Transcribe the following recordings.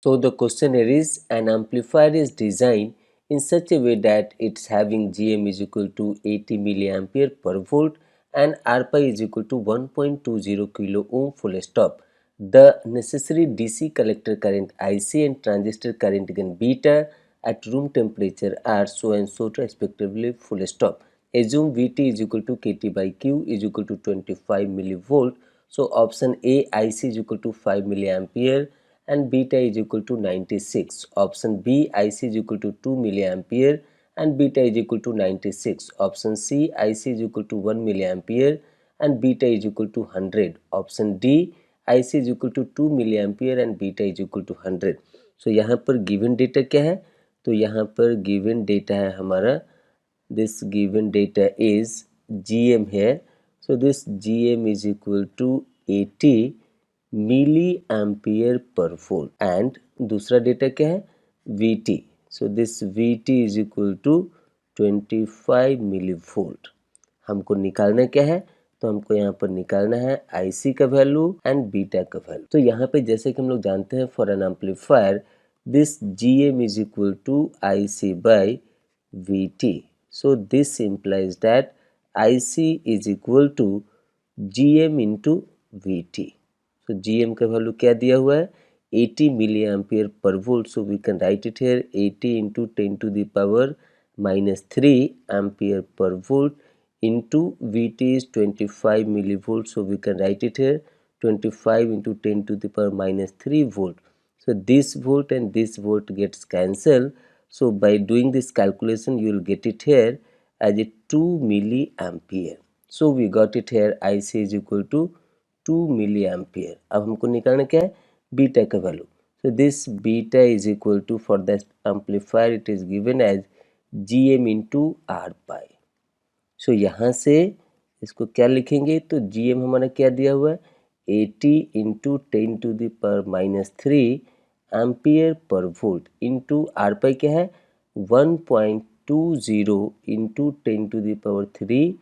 So the question here is, an amplifier is designed in such a way that it's having GM is equal to 80 milliampere per volt and R pi is equal to 1.20 kilo ohm full stop. The necessary DC collector current IC and transistor current gain beta at room temperature are so and so respectively full stop. Assume Vt is equal to Kt by Q is equal to 25 millivolt. So option A, IC is equal to 5 milliampere and beta is equal to 96. Option B, IC is equal to 2 milliampere and beta is equal to 96. Option C, IC is equal to 1 milliampere and beta is equal to 100. Option D, IC is equal to 2 milliampere and beta is equal to 100. So यहाँ पर given data क्या है? तो यहाँ पर given data है हमारा, this given data is GM here. So this GM is equal to 80 milliampere per volt and दूसरा डेटा क्या है? VT. So this VT is equal to 25 millivolt. हमको निकालना क्या है? तो हमको यहाँ पर निकालना है IC का वैल्यू एंड बीटा का वैल्यू. तो यहाँ पे जैसे कि हम लोग जानते हैं for an amplifier this GM is equal to IC by VT. So this implies that IC is equal to GM into VT. So GM का वैल्यू क्या दिया हुआ है? 80 milliampere per volt. So we can write it here 80 into 10 to the power minus 3 ampere per volt into VT is 25 millivolt. So we can write it here 25 into 10 to the power minus 3 volt. So this volt and this volt gets cancelled. So by doing this calculation you will get it here as a 2 milliampere. So we got it here IC is equal to 2 milliampere. अब हमको निकालना क्या है? Beta का value. So this beta is equal to, for the amplifier it is given as GM into R pi. So यहाँ से इसको क्या लिखेंगे? तो GM हमारा क्या दिया हुआ है? 80 into 10 to the power minus 3 ampere per volt into R pi क्या है? 1.20 into 10 to the power 3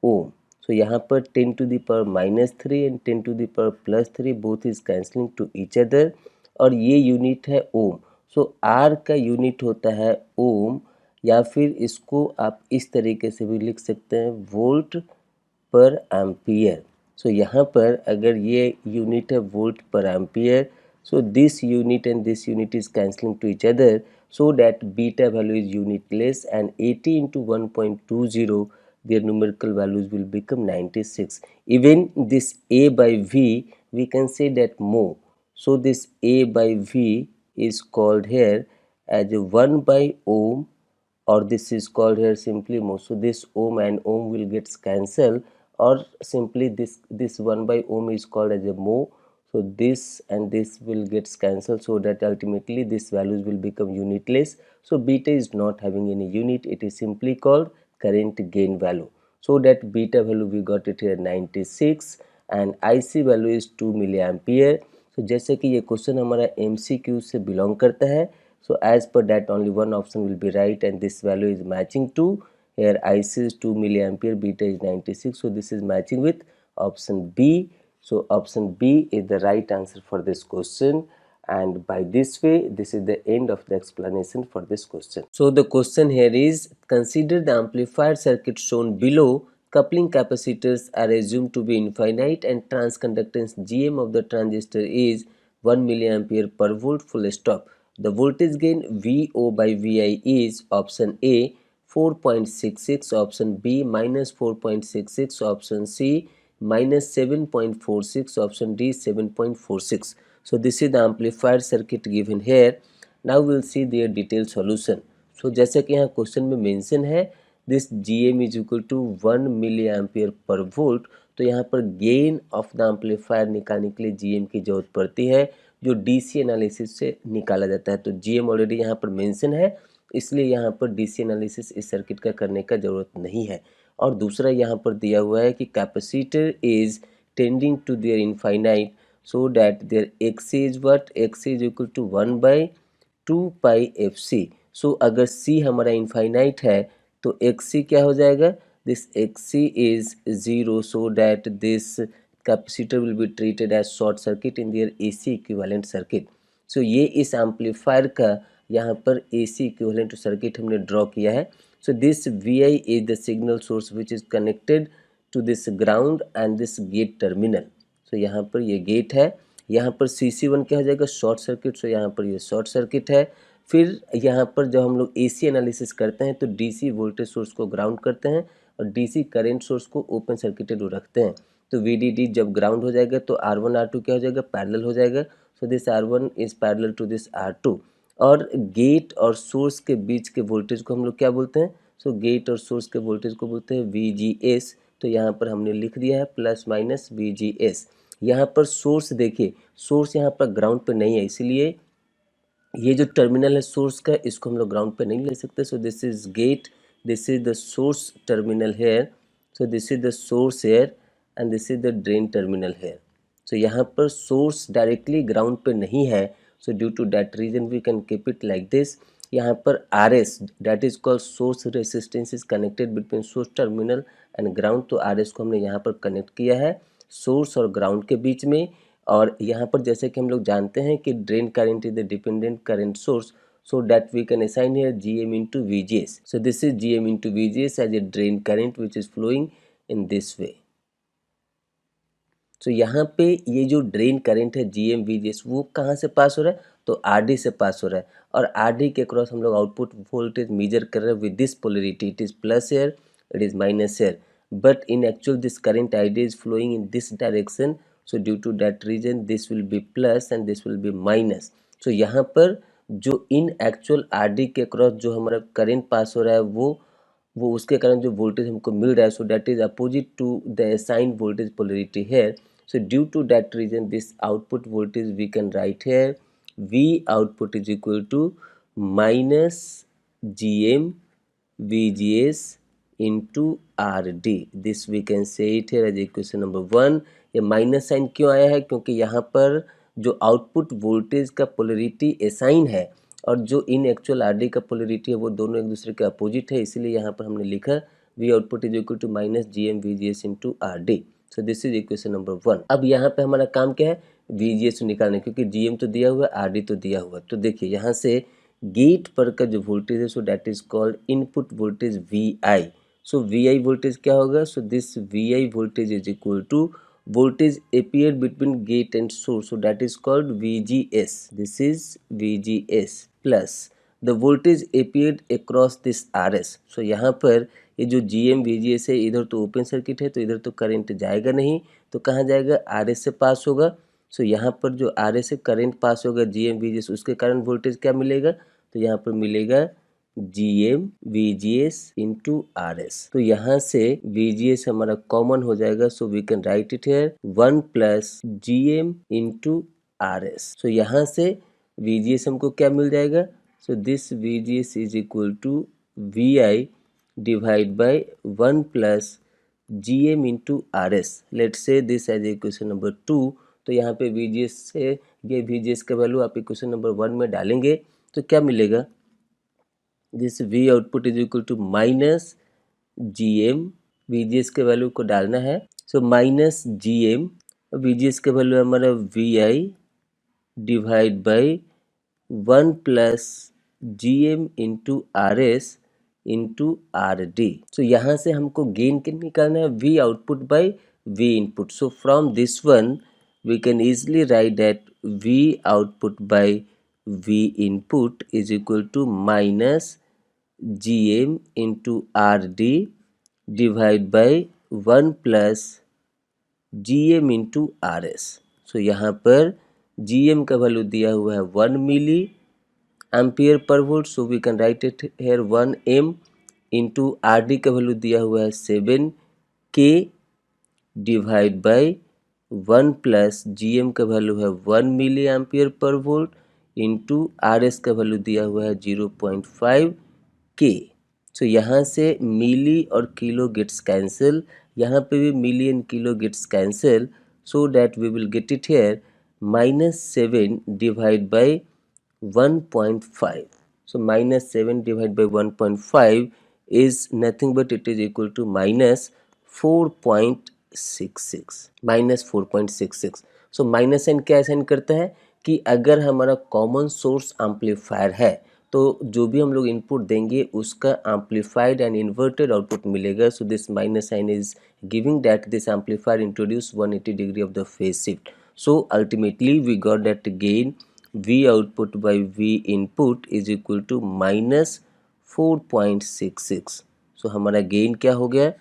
ohm. So यहाँ पर 10 to the power minus 3 and 10 to the power plus 3 both is cancelling to each other और ये unit है ओम. So R का unit होता है ओम या फिर इसको आप इस तरीके से भी लिख सकते हैं वोल्ट पर एम्पियर. So यहाँ पर अगर ये यूनिट है वोल्ट पर ampere, so this unit and this unit is cancelling to each other so that beta value is unitless and 80 into 1.20 their numerical values will become 96. Even this A by V we can say that mho. So this A by V is called here as 1 by ohm or this is called here simply mho. So this ohm and ohm will get cancelled or simply this 1 by ohm is called as a mho. So this and this will get cancelled so that ultimately this values will become unitless. So beta is not having any unit, it is simply called current gain value. So that beta value we got it here 96 and IC value is 2 milliampere. So जैसे कि ये question हमारा MCQ से belong करता है, so as per that only one option will be right and this value is matching to here IC is 2 milliampere, beta is 96. So this is matching with option B. So option B is the right answer for this question and by this way this is the end of the explanation for this question. So the question here is, consider the amplifier circuit shown below. Coupling capacitors are assumed to be infinite and transconductance GM of the transistor is 1 milliampere per volt full stop. The voltage gain VO by VI is option A 4.66, option B minus 4.66, option C minus 7.46, option D 7.46. So this is the amplifier circuit given here. Now we will see their detailed solution. So जैसे कि यहाँ question में mention है this GM is equal to 1 milli ampere per volt. तो यहाँ पर gain of the amplifier निकालने के लिए GM की जरूरत पड़ती है जो DC एनालिसिस से निकाला जाता है. तो GM ऑलरेडी यहाँ पर मेंशन है इसलिए यहाँ पर DC एनालिसिस इस सर्किट का करने का ज़रूरत नहीं है. और दूसरा यहाँ पर दिया हुआ है कि capacitor is tending to there infinite so that there X is what, X is equal to 1 by 2 pi F C. So अगर C हमारा इनफाइनाइट है तो एक्स सी क्या हो जाएगा? This X C is 0 so that this capacitor will be treated as short circuit in their AC equivalent circuit. So ये इस amplifier का यहाँ पर AC इक्विवेलेंट सर्किट हमने ड्रॉ किया है। So this VI is the signal source which is connected to this ground and this gate terminal. So यहाँ पर ये गेट है, यहाँ पर CC1 क्या हो जाएगा, शॉर्ट सर्किट। सो यहाँ पर ये शॉर्ट सर्किट है। फिर यहाँ पर जब हम लोग AC एनालिसिस करते हैं तो DC वोल्टेज सोर्स को ग्राउंड करते हैं और DC करंट सोर्स को ओपन सर्किटेड रखते हैं। तो VDD जब ग्राउंड हो जाएगा तो R1 R2 क्या हो जाएगा, पैरेलल हो जाएगा। So this R1 is parallel to this R2। और गेट और सोर्स के बीच के वोल्टेज को हम लोग क्या बोलते हैं, सो गेट और सोर्स के वोल्टेज को बोलते हैं VGS। तो यहाँ पर हमने लिख दिया है प्लस माइनस VGS। यहाँ पर सोर्स देखिए, सोर्स यहाँ पर ग्राउंड पे नहीं है, इसीलिए ये जो टर्मिनल है सोर्स का, इसको हम लोग ग्राउंड पे नहीं ले सकते। So this is gate, this is the source terminal here, so this is the source here and this is the drain terminal here. So यहाँ पर सोर्स डायरेक्टली ग्राउंड पे नहीं है, so due to that reason we can keep it like this. यहाँ पर RS that is called source resistance is connected between source terminal and ground. तो RS को हमने यहाँ पर कनेक्ट किया है सोर्स और ग्राउंड के बीच में। और यहाँ पर जैसे कि हम लोग जानते हैं कि drain current is the dependent current source, so that we can assign here GM into VGS. So this is GM into VGS as a drain current which is flowing in this way. So यहाँ पे ये जो drain current है GM VGS वो कहाँ से पास हो रहा है, तो RD से पास हो रहा है। और RD के क्रॉस हम लोग आउटपुट वोल्टेज मेजर कर रहे हैं with this polarity, it is plus here, it is minus here, but in actual this current ID is flowing in this direction, so due to that reason this will be plus and this will be minus. So यहाँ पर जो इन actual RD के cross जो हमारा current pass हो रहा है वो उसके कारण जो वोल्टेज हमको मिल रहा है, so that is opposite to the assigned voltage polarity here. So due to that reason this output voltage we can write here V output is equal to minus GM VGS into RD. This we can say it here as equation number 1. ये minus sign क्यों आया है, क्योंकि यहाँ पर जो output voltage का polarity assign है और जो इन एक्चुअल RD का पोलरिटी है वो दोनों एक दूसरे के अपोजिट है, इसीलिए यहाँ पर हमने लिखा V output is equal to minus GM VGS into RD. So this is equation number 1। अब यहाँ पे हमारा काम क्या है, VGS निकालना, क्योंकि GM तो दिया हुआ है, RD तो दिया हुआ है। तो देखिए यहाँ से गेट पर का जो वोल्टेज है, so that is called input voltage VI। So VI voltage क्या होगा, so this VI voltage is equal to voltage appeared between gate and source, so that is called VGS. This is VGS plus the voltage appeared across this RS. So यहाँ पर ये जो GM VGS है, इधर तो open circuit है तो इधर तो करंट जाएगा नहीं, तो कहाँ जाएगा, RS से पास होगा। सो यहाँ पर जो RS से करंट पास होगा GM VGS, उसके कारण वोल्टेज क्या मिलेगा, तो यहाँ पर मिलेगा GM VGS into RS। तो यहाँ से VGS हमारा कॉमन हो जाएगा, so we can write it here 1 plus GM into RS। So यहाँ से VGS हमको क्या मिल जाएगा, so this VGS is equal to VI divide by 1 plus GM into RS। Let's say this as equation number 2। तो यहाँ पे VGS से ये VGS का वैल्यू आप इक्वेशन नंबर 1 में डालेंगे तो क्या मिलेगा, this V output is equal to minus GM, VGS के वैल्यू को डालना है, सो माइनस GM, VGS के वैल्यू हमारा VI divide by 1 plus GM into RS into RD। So यहाँ से हमको गेन के निकालना है V output by V input. So from this one we can easily write that V output by V input is equal to minus GM into RD divide by 1 plus GM into RS। So यहाँ पर GM का value दिया हुआ है 1 milli ampere per volt, so we can write it here 1 M into RD का value दिया हुआ है 7 K divide by 1 plus GM का वैल्यू है 1 milli ampere per volt into RS का वैल्यू दिया हुआ है 0.5 K। सो यहाँ से मिली और किलो गेट्स कैंसिल, यहाँ पे भी milli and kilo gets cancel, so that we will get it here -7 divide by 1.5। So -7 divide by 1.5 is nothing but it is equal to -4.66। So minus sign क्या sign करता है कि अगर हमारा common source amplifier है तो जो भी हम लोग इनपुट देंगे उसका एम्पलीफाइड एंड इन्वर्टेड आउटपुट मिलेगा. So this minus sign is giving that this amplifier introduce 180 degree of the phase shift. So ultimately we got that gain V output by V input is equal to minus 4.66. सो हमारा gain क्या हो गया,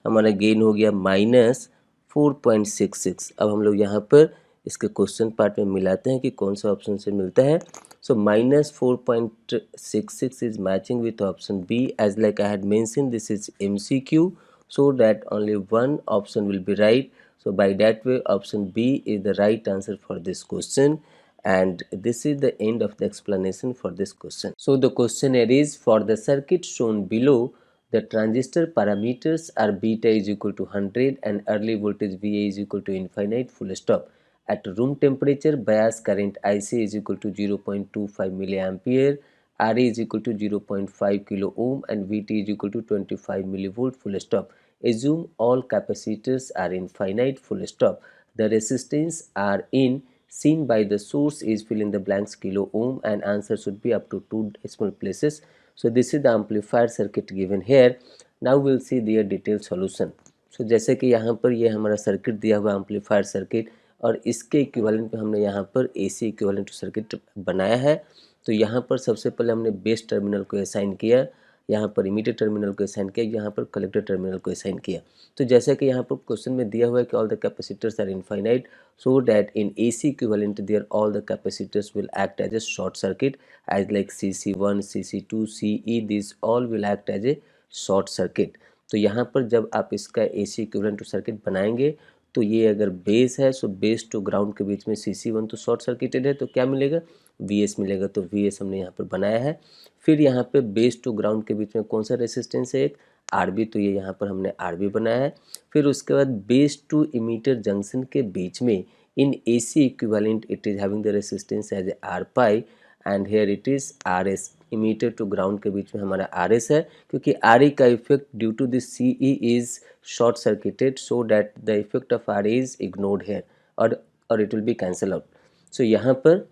हमारा gain हो गया minus 4.66. अब हम लोग यहाँ पर इसके क्वेश्चन पार्ट में मिलाते हैं कि कौन सा ऑप्शन से मिलता है. So minus 4.66 is matching with option B. As like I had mention this is MCQ, so that only one option will be right. So by that way option B is the right answer for this question. And this is the end of the explanation for this question. So the questionnaire is, for the circuit shown below, the transistor parameters are beta is equal to 100 and early voltage VA is equal to infinite full stop. At room temperature, bias current IC is equal to 0.25 milliampere, RA is equal to 0.5 kilo ohm and VT is equal to 25 millivolt full stop. Assume all capacitors are infinite full stop. The resistance are in seen by the source is fill in the blanks kilo ohm and answer should be up to 2 decimal places. So this is the amplifier circuit given here. Now we'll see their detailed solution. So जैसे कि यहाँ पर ये हमारा circuit दिया हुआ amplifier circuit और इसके इक्विवेलेंट पे हमने यहाँ पर AC इक्विवेलेंट सर्किट बनाया है. तो यहाँ पर सबसे पहले हमने बेस टर्मिनल को असाइन किया, यहाँ पर इमीटर टर्मिनल को असाइन किया, यहाँ पर कलेक्टर टर्मिनल को असाइन किया. तो जैसे कि यहाँ पर क्वेश्चन में दिया हुआ है कि all the capacitors are infinite, so that in AC equivalent there all the capacitors will act as a short circuit as like CC1, CC2, CE, these all will act as a short circuit. तो यहाँ पर जब आप इसका AC equivalent circuit बनाएंगे तो ये अगर बेस है सो बेस टू ग्राउंड के बीच में CC1 तो शॉर्ट सर्किटेड है तो क्या मिलेगा, VS मिलेगा. तो VS हमने यहाँ पर बनाया है. फिर यहाँ पे बेस टू ग्राउंड के बीच में कौन सा रेसिस्टेंस है, एक RB, तो ये यहाँ पर हमने RB बनाया है. फिर उसके बाद बेस टू इमीटर जंक्शन के बीच में in AC equivalent it is having the resistance as a R pi and here it is RS. Emitter to ground के बीच में हमारा RS है क्योंकि RE का effect due to this CE is short circuited so that the effect of RE is ignored here और it will be cancel out. So यहाँ पर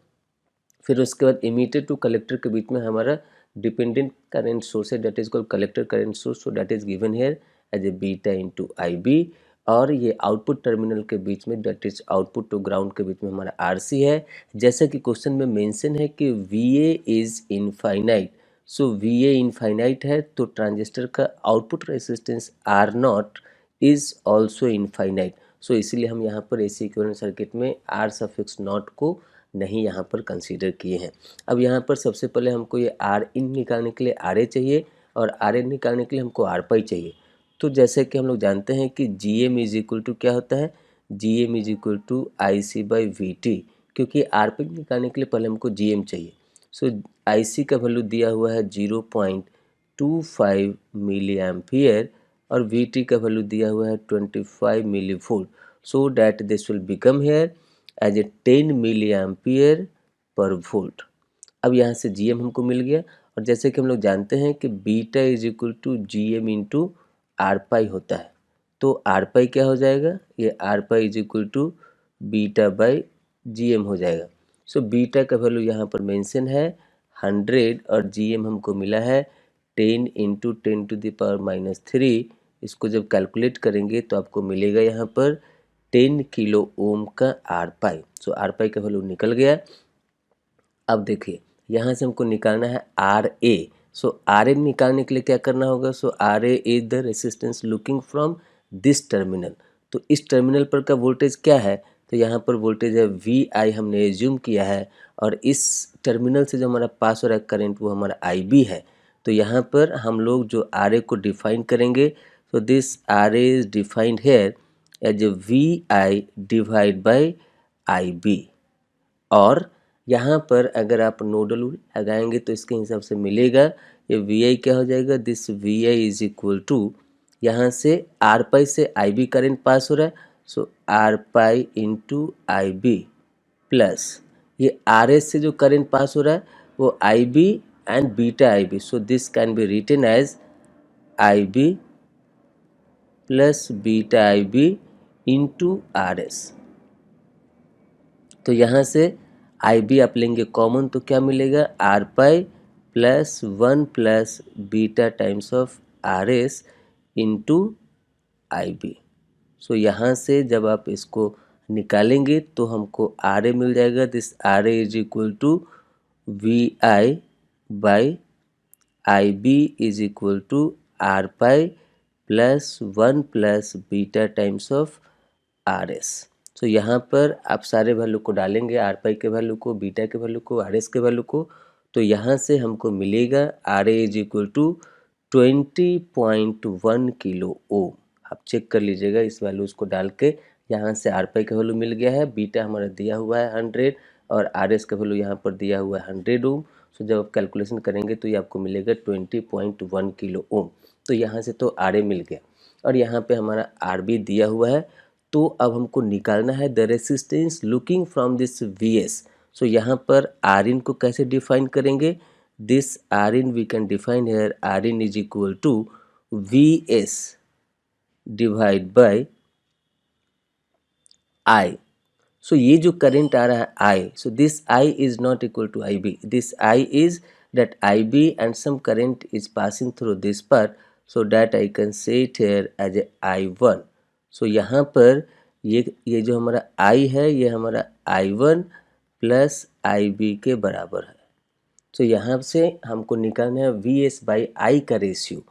फिर उसके बाद इमीटर टू कलेक्टर के बीच में हमारा डिपेंडेंट करेंट सोर्स है that is called collector current source. So that is given here as a beta into IB. और ये आउटपुट टर्मिनल के बीच में that is output to ground के बीच में हमारा RC है. जैसा कि क्वेश्चन में मेंशन है कि VA is infinite. So VA infinite है तो ट्रांजिस्टर का output resistance R0 is also infinite. So इसीलिए हम यहाँ पर AC इक्विवेलेंट सर्किट में R सफिक्स नॉट को नहीं यहाँ पर कंसीडर किए हैं. अब यहाँ पर सबसे पहले हमको ये Rin निकालने के लिए RA चाहिए और RN निकालने के लिए हमको R पाई चाहिए. तो जैसे कि हम लोग जानते हैं कि GM इज इक्वल टू क्या होता है, GM is equal to IC by VT, क्योंकि R पाई निकालने के लिए पहले हमको GM चाहिए. सो IC का वैल्यू दिया हुआ है 0.25 मिली एम्पियर और VT का वैल्यू दिया हुआ है 25 millivolt. So that this will become here as a 10 milli ampere per volt. अब यहाँ से GM हमको मिल गया और जैसे कि हम लोग जानते हैं कि beta is equal to GM into R pi होता है. तो R पाई क्या हो जाएगा, ये R pi is equal to beta by GM हो जाएगा. सो बीटा का वैल्यू यहाँ पर मेंशन है 100 और GM हमको मिला है 10 into 10 to the power minus 3. इसको जब कैलकुलेट करेंगे तो आपको मिलेगा यहाँ पर 10 किलो ओम का R पाई. सो R पाई का वैल्यू निकल गया. अब देखिए यहाँ से हमको निकालना है RA. सो RA निकालने के लिए क्या करना होगा, सो RA is the resistance looking from this terminal. तो इस टर्मिनल पर का वोल्टेज क्या है, तो यहाँ पर वोल्टेज है VI हमने एज्यूम किया है और इस टर्मिनल से जो हमारा पास हो रहा है करंट वो हमारा IB है. तो यहाँ पर हम लोग जो RA को डिफाइन करेंगे, so this RA is defined here as a VI divide by IB. और यहाँ पर अगर आप नोडल लगाएंगे तो इसके हिसाब से मिलेगा ये VI क्या हो जाएगा, this VI is equal to यहाँ से R पाई से IB करंट पास हो रहा है. सो R pi into IB plus ये RS से जो करंट पास हो रहा है वो IB and beta IB. So this can be written as IB plus beta IB into RS. तो यहाँ से आई बी आप लेंगे कॉमन तो क्या मिलेगा, R pi plus 1 plus beta times of R S into I B. So यहाँ से जब आप इसको निकालेंगे तो हमको आर ए मिल जाएगा। This R A is equal to V I by I B is equal to R pi plus 1 plus beta times of R S. So यहाँ पर आप सारे वैल्यू को डालेंगे, आर पाई के वैल्यू को, बीटा के वैल्यू को, आर एस के वैल्यू को, तो यहाँ से हमको मिलेगा R A is equal to 20.1 kilo ohm. आप चेक कर लीजिएगा इस वैल्यूज को डाल के। यहाँ से आर पाई का वैल्यू मिल गया है, बीटा हमारा दिया हुआ है 100 और आर एस का वैल्यू यहाँ पर दिया हुआ है 100 ओम। सो जब आप कैलकुलेशन करेंगे तो ये आपको मिलेगा 20.1 किलो ओम। तो यहाँ से तो आर ए मिल गया और यहाँ पे हमारा आर बी दिया हुआ है। तो अब हमको निकालना है the resistance looking from this V S. So यहाँ पर आर इन को कैसे डिफाइन करेंगे, this R in we can define here R in is equal to V S divide by I. So ये जो करंट आ रहा है I, so this I is not equal to I B, this I is that IB and some current is passing through this part, so that I can say it here as a I1. so यहाँ पर ये जो हमारा I है ये हमारा I1 plus IB के बराबर है। तो यहाँ से हमको निकालना है VS बाई I का रेशियो।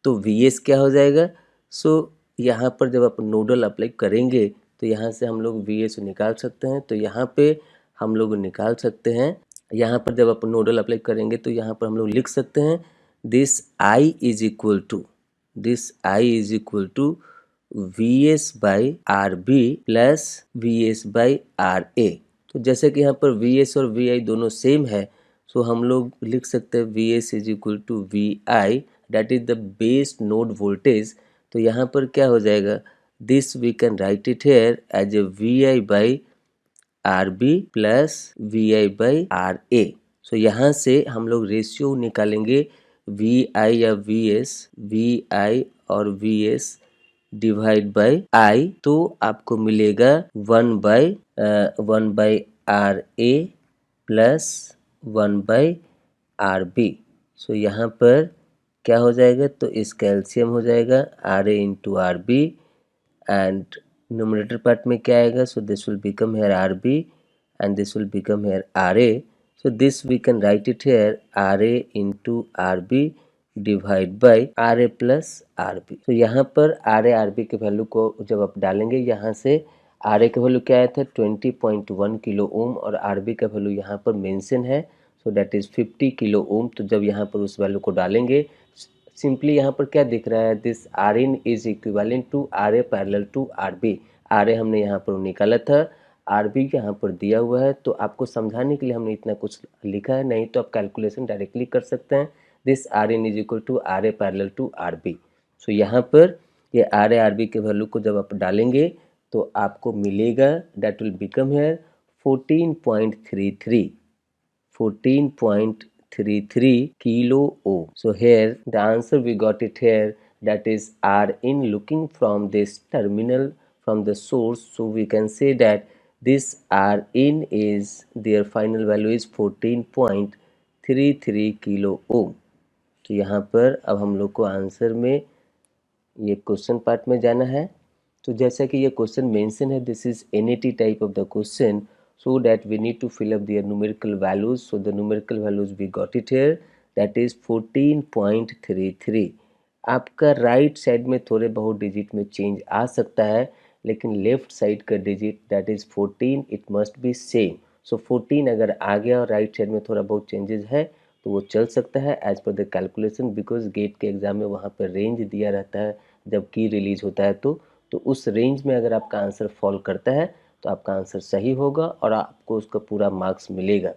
तो VS क्या हो जाएगा, सो यहाँ पर जब आप नोडल अप्लाई करेंगे तो यहाँ से हम लोग VS निकाल सकते हैं। तो यहाँ पे हम लोग निकाल सकते हैं, यहाँ पर जब आप नोडल अप्लाई करेंगे तो यहाँ पर हम लोग लिख सकते हैं this I is equal to VS by R B plus VS by R A. तो जैसे कि यहाँ पर VS और VI दोनों सेम है, सो हम लोग लिख सकते हैं VS is equal to VI that is the base node voltage. तो यहाँ पर क्या हो जाएगा, this we can write it here as a VI by R B plus VI by R A. So यहाँ से हम लोग रेशियो निकालेंगे VI या VI और VS डिवाइड बाई I, तो आपको मिलेगा 1 by R A plus 1 by R B. So यहाँ पर क्या हो जाएगा, तो इस कैल्शियम हो जाएगा R A into R B and numerator part में क्या आएगा, so this will become here R B and this will become here R A. So this we can write it here R A into R B divide by R A plus R B. तो यहाँ पर R A R B के value को जब आप डालेंगे, यहाँ से आर ए का वैल्यू क्या आया था 20.1 किलो ओम और आर बी का वैल्यू यहाँ पर मेंशन है, so that is 50 kilo ohm. तो जब यहाँ पर उस वैल्यू को डालेंगे, सिंपली यहाँ पर क्या दिख रहा है, this R in is equivalent to R A parallel to R B. R A हमने यहाँ पर निकाला था, आर बी यहाँ पर दिया हुआ है। तो आपको समझाने के लिए हमने इतना कुछ लिखा है, नहीं तो आप कैलकुलेशन डायरेक्टली कर सकते हैं। This R in is equal to R A parallel to R B. So यहाँ पर ये आर ए आर बी के वैल्यू को जब आप डालेंगे तो आपको मिलेगा that will become here 14.33 kilo ohm. So here the answer we got it here, that is R in looking from this terminal from the source. So we can say that this R in is their final value is 14.33 kilo ohm. तो यहाँ पर अब हम लोग को answer में ये question part में जाना है। तो जैसा कि ये क्वेश्चन मेंशन है, this is NAT type of the question, so that we need to fill up their numerical values. So the numerical values we got it here, that is 14.33. आपका right side में थोड़े बहुत digit में change आ सकता है, लेकिन left side का digit that is 14 it must be same. So 14 अगर आ गया और राइट साइड में थोड़ा बहुत चेंजेस है तो वो चल सकता है as per the calculation, because GATE के एग्जाम में वहाँ पर रेंज दिया रहता है जब की रिलीज होता है तो उस रेंज में अगर आपका आंसर फॉल करता है तो आपका आंसर सही होगा और आपको उसका पूरा मार्क्स मिलेगा।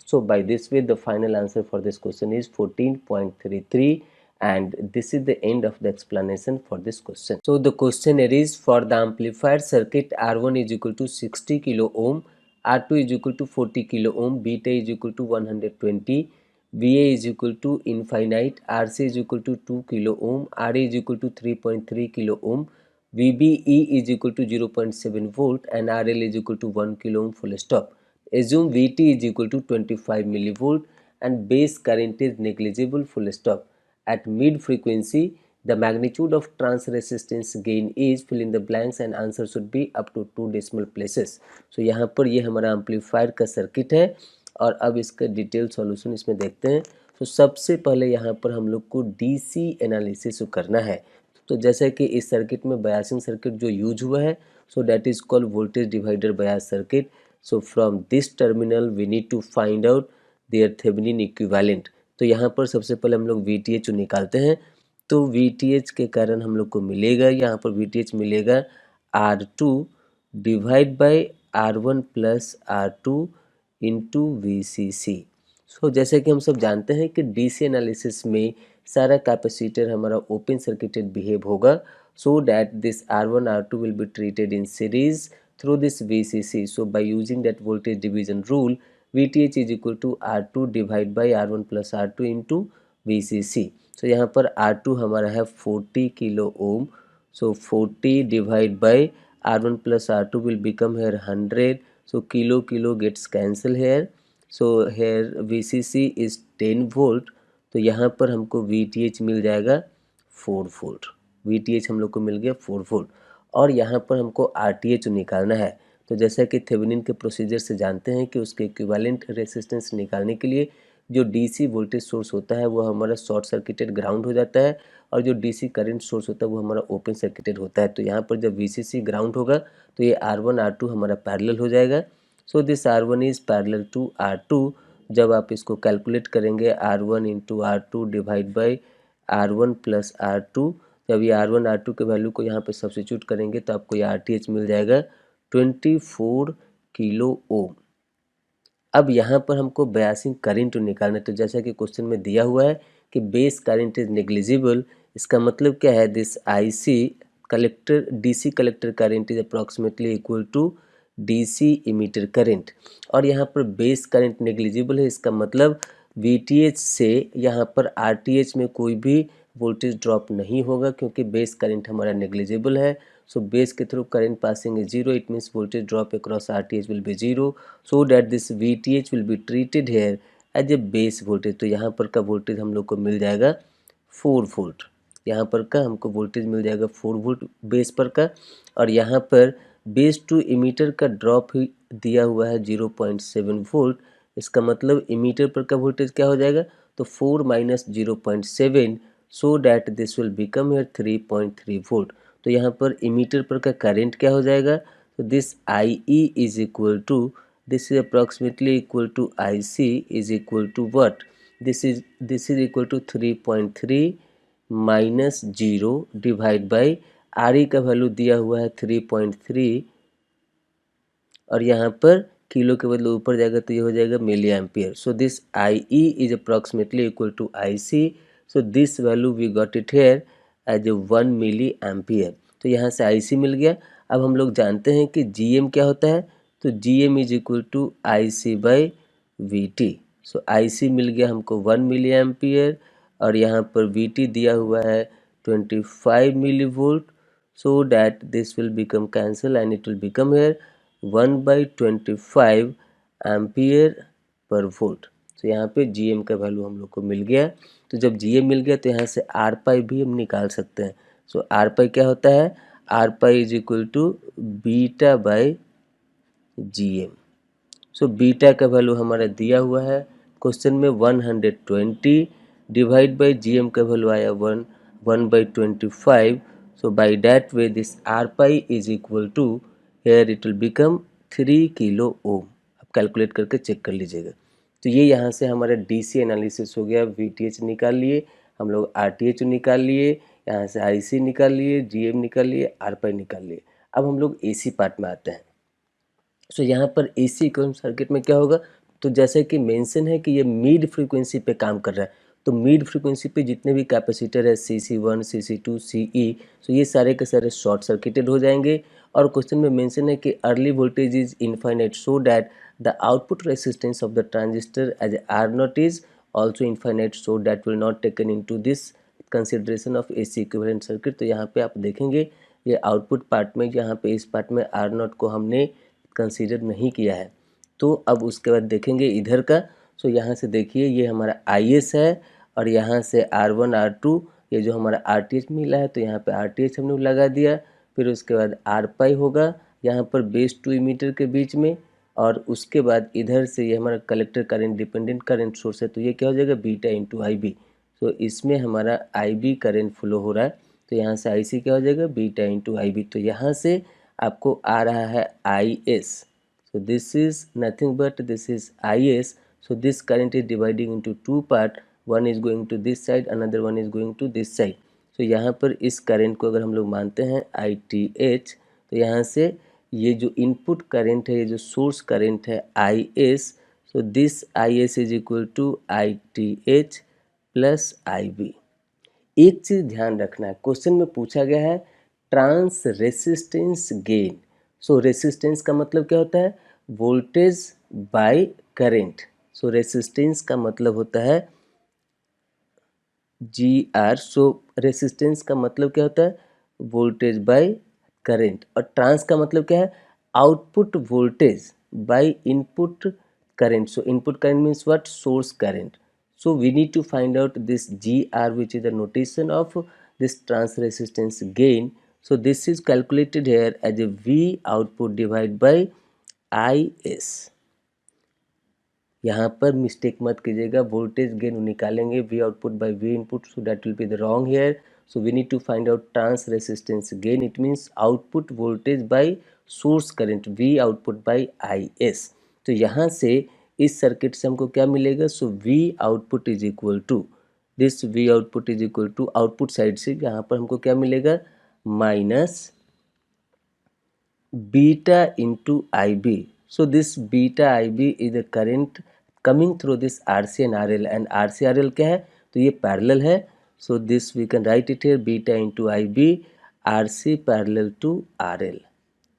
So by this way the final answer for this question is 14.33 and this is the end of the explanation for this question. So the question is for the amplifier circuit R1 is equal to 60 kilo ohm, R2 is equal to 40 kilo ohm, beta is equal to 120, VA is equal to infinite, RC is equal to 2 kilo ohm, RA is equal to 3.3 kilo ohm, VBE is equal to 0.7 volt and RL is equal to 1 kilo ohm full stop. Assume Vt is equal to 25 millivolt and base current is negligible, full stop. At mid frequency, the magnitude of trans resistance gain is, fill in the blanks and answer should be up to 2 decimal places. So यहाँ पर ये हमारा amplifier का circuit है और अब इसका detail solution इसमें देखते हैं। तो सबसे पहले यहाँ पर हम लोग को डीसी एनालिसिस करना है। तो जैसे कि इस सर्किट में बायसिंग सर्किट जो यूज हुआ है, so that is called voltage divider bias circuit. So from this terminal we need to find out there Thevenin equivalent. तो यहाँ पर सबसे पहले हम लोग VTH निकालते हैं। तो VTH के कारण हम लोग को मिलेगा, यहाँ पर VTH मिलेगा R2 divide by R1 plus R2 into VCC। सो जैसे कि हम सब जानते हैं कि DC एनालिसिस में सारा कैपेसिटर हमारा ओपन सर्किटेड बिहेव होगा, so that this R1 R2 will be treated in series through this VCC. So by using that voltage division rule, VTH is equal to R2 divided by R1 plus R2 into VCC. So यहाँ पर R2 हमारा है 40 kilo ohm, so 40 divided by R1 plus R2 will become here 100. So kilo gets cancel here. So here VCC is 10 volt. तो यहाँ पर हमको VTH मिल जाएगा 4 volt. VTH हम लोग को मिल गया 4 वोल्ट। और यहाँ पर हमको RTH निकालना है। तो जैसा कि थेवेनिन के प्रोसीजर से जानते हैं कि उसके इक्विवेलेंट रेसिस्टेंस निकालने के लिए जो DC वोल्टेज सोर्स होता है वो हमारा शॉर्ट सर्किटेड ग्राउंड हो जाता है और जो DC करंट सोर्स होता है वो हमारा ओपन सर्किटेड होता है। तो यहाँ पर जब VCC ग्राउंड होगा तो ये R1 R2 हमारा पैरेलल हो जाएगा। So this R1 is parallel to R2। जब आप इसको कैलकुलेट करेंगे R1 into R2 divide by R1 plus R2, जब ये R1 R2 के वैल्यू को यहाँ पे सब्स्टिट्यूट करेंगे तो आपको ये RTH मिल जाएगा 24 किलो ओम। अब यहाँ पर हमको बायसिंग करंट निकालना है। तो जैसा कि क्वेश्चन में दिया हुआ है कि बेस करंट इज नेग्लिजिबल, इसका मतलब क्या है, this IC collector DC collector current is approximately equal to DC emitter current. और यहाँ पर बेस करंट नेग्लिजिबल है, इसका मतलब VTH से यहाँ पर RTH में कोई भी वोल्टेज ड्रॉप नहीं होगा क्योंकि बेस करंट हमारा नेग्लिजिबल है। So base के through current passing is 0, it means voltage drop across RTH will be 0, so that this VTH will be treated here as a base voltage। तो यहाँ पर का वोल्टेज हम लोग को मिल जाएगा 4 वोल्ट। यहाँ पर का हमको वोल्टेज मिल जाएगा 4 वोल्ट बेस पर का। और यहाँ पर बेस टू इमीटर का ड्रॉप ही दिया हुआ है 0.7 वोल्ट। इसका मतलब इमीटर पर का वोल्टेज क्या हो जाएगा, तो 4 minus 0.7, so that this will become here 3.3 volt. तो यहाँ पर इमीटर पर का करंट क्या हो जाएगा, तो this IE is equal to, this is approximately equal to IC is equal to what, this is equal to 3.3 minus 0 divide by RE का वैल्यू दिया हुआ है 3.3 और यहाँ पर किलो के बदले ऊपर जाएगा तो ये हो जाएगा milliampere. So this IE is approximately equal to IC। So this value we got it here as a 1 milli ampere. तो यहाँ से IC मिल गया। अब हम लोग जानते हैं कि GM क्या होता है, तो GM is equal to IC by VT। So IC मिल गया हमको 1 मिली एम्पियर और यहाँ पर VT दिया हुआ है 25 millivolt. So that this will become cancel and it will become here 1/25 ampere per volt. तो यहाँ पे GM का वैल्यू हम लोग को मिल गया। तो जब GM मिल गया तो यहाँ से R पाई भी हम निकाल सकते हैं। सो R पाई क्या होता है, R pi is equal to beta by GM। So beta का वैल्यू हमारा दिया हुआ है क्वेश्चन में 120 डिवाइड बाई GM का वैल्यू आया 1/25। So by that way this R pi is equal to, here it will become 3 kilo ohm. आप calculate करके चेक कर लीजिएगा। तो ये यहाँ से हमारा DC एनालिसिस हो गया। VTH निकाल लिए हम लोग, RTH निकाल लिए, यहाँ से IC निकाल लिए, GM निकाल लिए, R पाई निकाल लिए। अब हम लोग AC पार्ट में आते हैं। सो यहाँ पर AC इक्विवेलेंट सर्किट में क्या होगा, तो जैसे कि मेंशन है कि ये मिड फ्रीक्वेंसी पे काम कर रहा है। तो मिड फ्रीक्वेंसी पे जितने भी कैपेसिटर है CC1 CC2 CE, सो ये सारे के सारे शॉर्ट सर्किटेड हो जाएंगे। और क्वेश्चन में मेंशन है कि Early voltage is infinite, so that the output resistance of the transistor as R0 is also infinite, so that will not taken into this consideration of AC equivalent circuit. तो यहाँ पे आप देखेंगे ये output part में, यहाँ पे इस पार्ट में R0 को हमने कंसीडर नहीं किया है। तो अब उसके बाद देखेंगे इधर का। सो यहाँ से देखिए ये हमारा IS है और यहाँ से R1 R2 ये जो हमारा RTH मिला है, तो यहाँ पे RTH हम लोग लगा दिया। फिर उसके बाद R पाई होगा यहाँ पर बेस 2 इमीटर के बीच में, और उसके बाद इधर से ये हमारा collector current dependent current source है, तो ये क्या हो जाएगा बीटा इंटू IB। तो इसमें हमारा IB करंट फ्लो हो रहा है, तो यहाँ से IC क्या हो जाएगा बीटा इंटू IB। तो यहाँ से आपको आ रहा है IS। So this is nothing but this is IS. So this current is dividing into two part. One is going to this side, another one is going to this side. So यहाँ पर इस current को अगर हम लोग मानते हैं ITH, तो यहाँ से ये जो इनपुट करंट है, ये जो सोर्स करंट है IS, so this IS is equal to ITH plus IB। एक चीज़ ध्यान रखना है, क्वेश्चन में पूछा गया है ट्रांस रेसिस्टेंस गेन। सो रेसिस्टेंस का मतलब क्या होता है voltage by current. So resistance का मतलब होता है GR। सो रेसिस्टेंस का मतलब क्या होता है वोल्टेज बाय करंट, और ट्रांस का मतलब क्या है output voltage by input current. So input current means what source current. So we need to find out this GR, which is the notation of this trans resistance gain. So this is calculated here as a V output divided by IS। यहाँ पर mistake मत कीजिएगा, voltage gain निकालेंगे V output by V input, so that will be the wrong here. So we need to find out trans resistance gain. It means output voltage by source current V output by IS। तो यहाँ से इस circuit से हमको क्या मिलेगा, so V output is equal to this V output is equal to output side से यहाँ पर हमको क्या मिलेगा minus beta into IB। So this beta IB is the current coming through this RC and RL, and RC RL क्या है तो ये पैरेलल है। So this we can write it here beta into IB RC parallel to RL।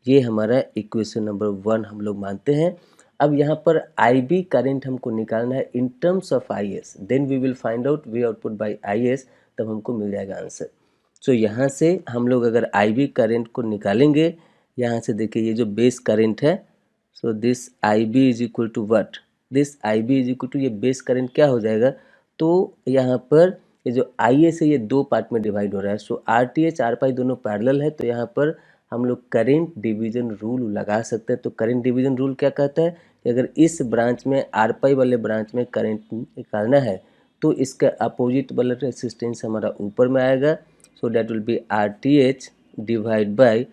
ये हमारा equation number 1 हम लोग मानते हैं। अब यहाँ पर IB करंट हमको निकालना है in terms of IS, then we will find out V output by IS, तब हमको मिल जाएगा आंसर। सो यहाँ से हम लोग अगर IB करंट को निकालेंगे, यहाँ से देखिए ये जो बेस करंट है, so this IB is equal to what, this IB is equal to ये बेस करंट क्या हो जाएगा, तो यहाँ पर ये जो IS है ये दो पार्ट में डिवाइड हो रहा है। सो RTH R पाई दोनों पैरेलल है, तो यहाँ पर हम लोग करेंट डिवीजन रूल लगा सकते हैं। तो करेंट डिवीजन रूल क्या कहता है कि अगर इस ब्रांच में आर पाई वाले ब्रांच में करंट निकालना है तो इसका अपोजिट वाला रेसिस्टेंस हमारा ऊपर में आएगा। So that will be RTH divide by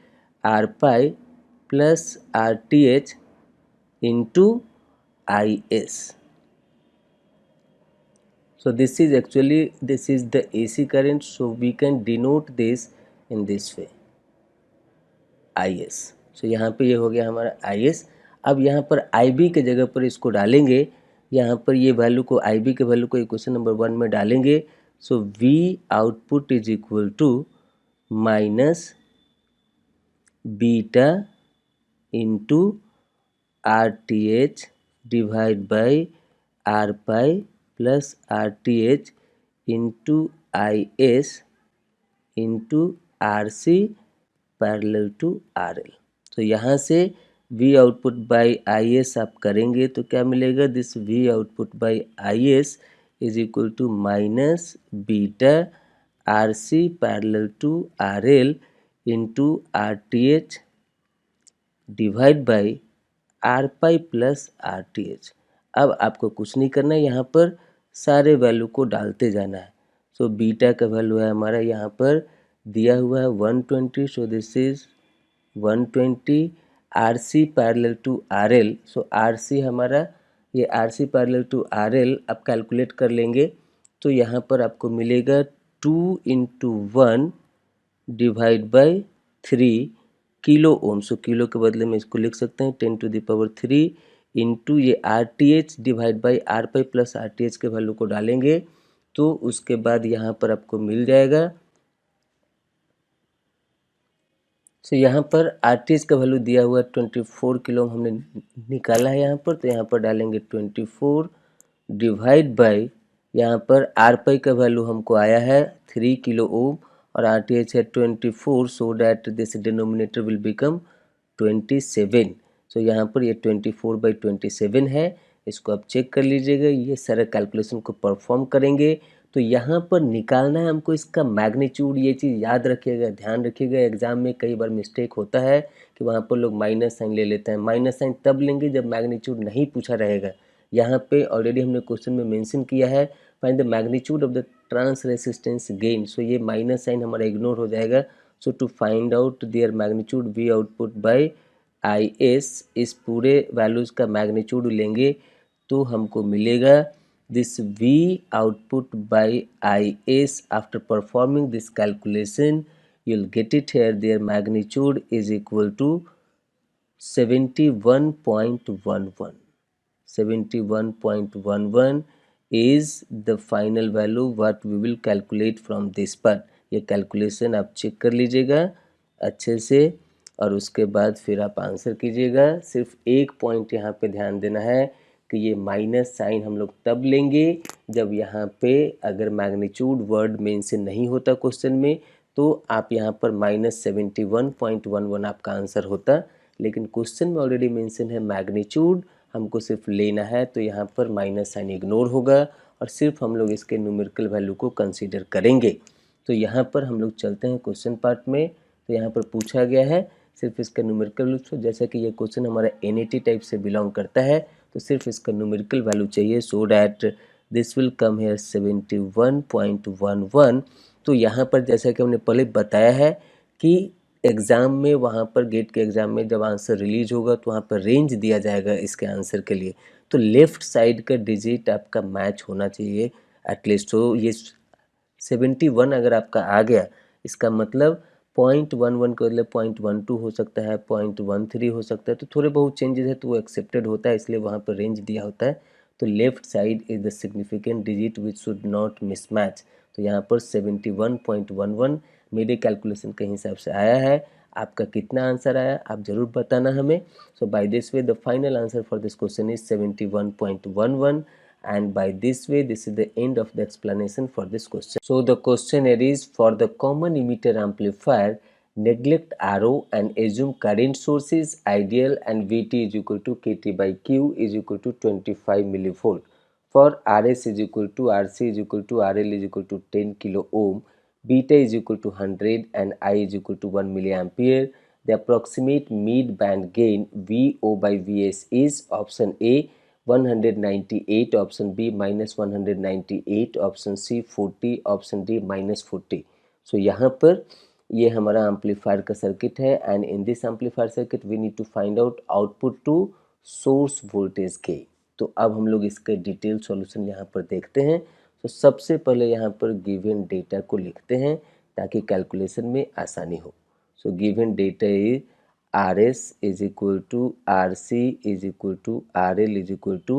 R pi plus RTH into IS। So this is the AC current, so we can denote this in this way IS। सो यहाँ पे ये हो गया हमारा IS। अब यहाँ पर IB के जगह पर इसको डालेंगे, यहाँ पर ये वैल्यू को IB के वैल्यू को इक्वेशन नंबर 1 में डालेंगे। So V output is equal to minus beta into RTH divide by R pi plus RTH into IS into RC parallel to RL। तो यहाँ से V आउटपुट बाई IS आप करेंगे तो क्या मिलेगा, this V output by IS is equal to minus beta RC parallel to RL into RTH divide by R pi plus RTH। अब आपको कुछ नहीं करना है, यहाँ पर सारे वैल्यू को डालते जाना है। सो बीटा का वैल्यू है हमारा यहाँ पर दिया हुआ है 120, so this is 120 RC parallel to RL। So RC हमारा ये RC पैरेलल टू RL आप कैलकुलेट कर लेंगे तो यहाँ पर आपको मिलेगा 2 into 1 divide by 3 kilo ohm. So kilo के बदले में इसको लिख सकते हैं 10 टू द पावर 3 इंटू ये RTH divide by R pi plus RTH के वैल्यू को डालेंगे तो उसके बाद यहाँ पर आपको मिल जाएगा। सो यहाँ पर RTH का वैल्यू दिया हुआ 24 किलो हमने निकाला है यहाँ पर, तो यहाँ पर डालेंगे 24 डिवाइड बाई यहाँ पर R पाई का वैल्यू हमको आया है 3 किलो ओम और RTH है 24, सो that this denominator will become 27। सो यहाँ पर ये 24/27 है, इसको आप चेक कर लीजिएगा। ये सारा कैलकुलेशन को परफॉर्म करेंगे तो यहाँ पर निकालना है हमको इसका मैग्नीट्यूड। ये चीज़ याद रखिएगा, ध्यान रखिएगा। एग्जाम में कई बार मिस्टेक होता है कि वहाँ पर लोग माइनस साइन ले लेते हैं। माइनस साइन तब लेंगे जब मैग्नीट्यूड नहीं पूछा रहेगा। यहाँ पे ऑलरेडी हमने क्वेश्चन में मेंशन किया है, find the magnitude of the trans resistance gain. So ये माइनस साइन हमारा इग्नोर हो जाएगा। So to find out their magnitude we output by I S, इस पूरे वैल्यूज़ का मैग्नीट्यूड लेंगे तो हमको मिलेगा this V output by IS. After performing this calculation, you'll get it here. Their magnitude is equal to 71.11. 71.11 is the final value what we will calculate from this part. ये calculation आप check कर लीजिएगा अच्छे से और उसके बाद फिर आप आंसर कीजिएगा। सिर्फ एक पॉइंट यहाँ पे ध्यान देना है कि ये माइनस साइन हम लोग तब लेंगे जब यहाँ पे अगर मैग्नीट्यूड वर्ड मेंशन नहीं होता क्वेश्चन में, तो आप यहाँ पर -71.11 आपका आंसर होता। लेकिन क्वेश्चन में ऑलरेडी मेंशन है मैग्नीट्यूड, हमको सिर्फ लेना है तो यहाँ पर माइनस साइन इग्नोर होगा और सिर्फ हम लोग इसके न्यूमेरिकल वैल्यू को कंसीडर करेंगे। तो यहाँ पर हम लोग चलते हैं क्वेश्चन पार्ट में। तो यहाँ पर पूछा गया है सिर्फ इसका न्यूमेरिकल वैल्यू। जैसा कि ये क्वेश्चन हमारा एनईटी टाइप से बिलोंग करता है तो सिर्फ इसका न्यूमेरिकल वैल्यू चाहिए, सो that this will come here 71.11। तो यहाँ पर जैसा कि हमने पहले बताया है कि एग्ज़ाम में, वहाँ पर गेट के एग्ज़ाम में जब आंसर रिलीज होगा तो वहाँ पर रेंज दिया जाएगा इसके आंसर के लिए। तो लेफ़्ट साइड का डिजिट आपका मैच होना चाहिए एटलीस्ट। तो ये 71 अगर आपका आ गया, इसका मतलब 0.11 के बदले 0.12 हो सकता है, 0.13 हो सकता है। तो थोड़े बहुत चेंजेस है तो वो एक्सेप्टेड होता है, इसलिए वहाँ पर रेंज दिया होता है। तो left side is the significant digit which should not mismatch. तो यहाँ पर 71.11 मेरे कैलकुलेशन के हिसाब से आया है। आपका कितना आंसर आया आप ज़रूर बताना हमें। So by this way the final answer for this question is 71.11, and by this way this is the end of the explanation for this question. So the question here is, for the common emitter amplifier, neglect RO and assume current source is ideal and VT is equal to KT by Q is equal to 25 millivolt. For RS is equal to RC is equal to RL is equal to 10 kilo ohm, beta is equal to 100 and I is equal to 1 milliampere. The approximate mid band gain VO by VS is option A 198, option B -198, option C 40, option D -40। So यहाँ पर ये हमारा amplifier का circuit है and in this amplifier circuit we need to find out output to source voltage के। तो अब हम लोग इसके डिटेल सॉल्यूशन यहाँ पर देखते हैं। तो सबसे पहले यहाँ पर गिवन डेटा को लिखते हैं ताकि कैलकुलेशन में आसानी हो। So given data is RS is equal to RC is equal to RL is equal to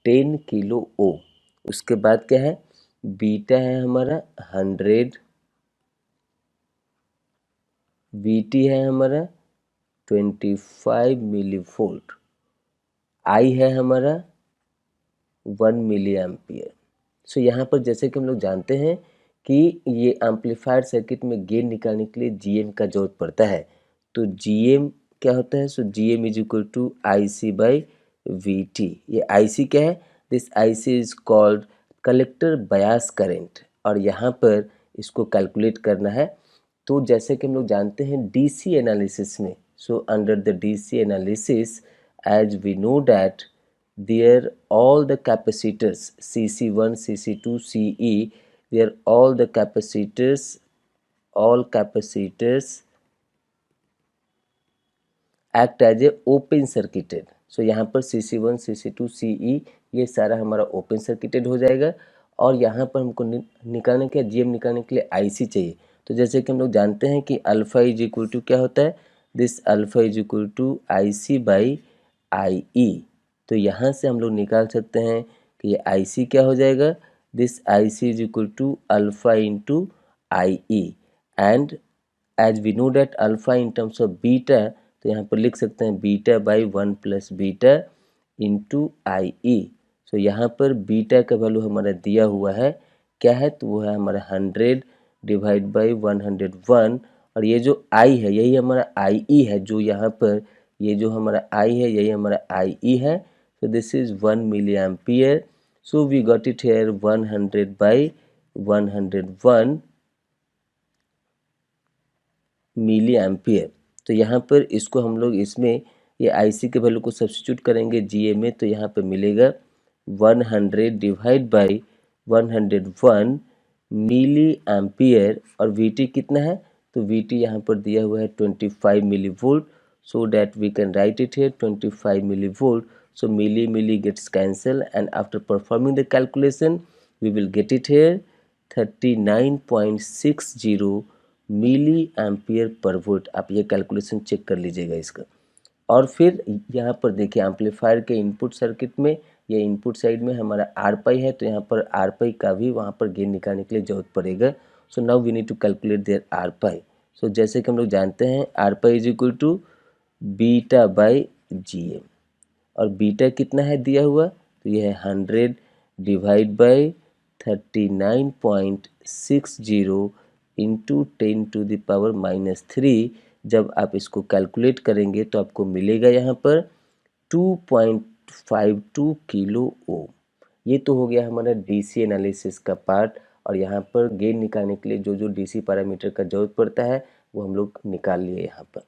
10 kilo ohm. उसके बाद क्या है, बीटा है हमारा 100, VT है हमारा 25 मिलीवोल्ट, I है हमारा 1 मिली एम्पियर। सो यहाँ पर जैसे कि हम लोग जानते हैं कि ये एम्पलीफायर सर्किट में गेन निकालने के लिए GM का जरूरत पड़ता है। तो GM क्या होता है, so GM is equal to IC by VT। ये IC क्या है, this IC is called collector bias current और यहाँ पर इसको कैलकुलेट करना है। तो जैसे कि हम लोग जानते हैं DC एनालिसिस में, so under the DC analysis as we know that there all the capacitors CC1 CC2 CE, there all the capacitors act as a open circuited। सो यहाँ पर CC1 CC2 CE ये सारा हमारा ओपन सर्किटेड हो जाएगा और यहाँ पर हमको निकालने के GM निकालने के लिए IC चाहिए। तो जैसे कि हम लोग जानते हैं कि अल्फा इज इक्वल टू क्या होता है, this alpha is equal to IC by IE। तो यहाँ से हम लोग निकाल सकते हैं कि ये IC क्या हो जाएगा, this IC is equal to alpha into IE and as we know that alpha in terms of beta, तो यहाँ पर लिख सकते हैं beta by 1 plus beta into IE। So यहाँ पर बीटा का वैल्यू हमारा दिया हुआ है क्या है, तो वो है हमारा 100 डिवाइड बाई 101 और ये जो I है यही हमारा IE है जो यहाँ पर ये जो हमारा I है यही हमारा IE है. So this is 1 milliampere. So we got it here 100 by 101 milliampere. तो यहाँ पर इसको हम लोग इसमें ये IC के वैल्यू को सब्स्टिट्यूट करेंगे GA में, तो यहाँ पर मिलेगा 100 डिवाइड बाई 101 मिली एम्पियर. और VT कितना है, तो VT यहाँ पर दिया हुआ है 25 millivolt. So that we can write it here 25 millivolt. So milli gets cancelled, and after performing the calculation we will get it here 39.60 milli ampere per volt. आप ये कैलकुलेशन चेक कर लीजिएगा इसका. और फिर यहाँ पर देखिए एम्पलीफायर के इनपुट सर्किट में ये इनपुट साइड में हमारा आर पाई है, तो यहाँ पर आर पाई का भी वहाँ पर गेन निकालने के लिए जरूरत पड़ेगा. So now we need to calculate their R pi. So जैसे कि हम लोग जानते हैं R pi is equal to beta by G M. और बीटा कितना है दिया हुआ, तो ये है 100 divide by 39.60 into 10 to the power -3. जब आप इसको कैलकुलेट करेंगे तो आपको मिलेगा यहाँ पर 2.52 किलो ओम. ये तो हो गया हमारा डीसी एनालिसिस का पार्ट. और यहाँ पर गेन निकालने के लिए जो जो डीसी पैरामीटर का जरूरत पड़ता है वो हम लोग निकाल लिए यहाँ पर.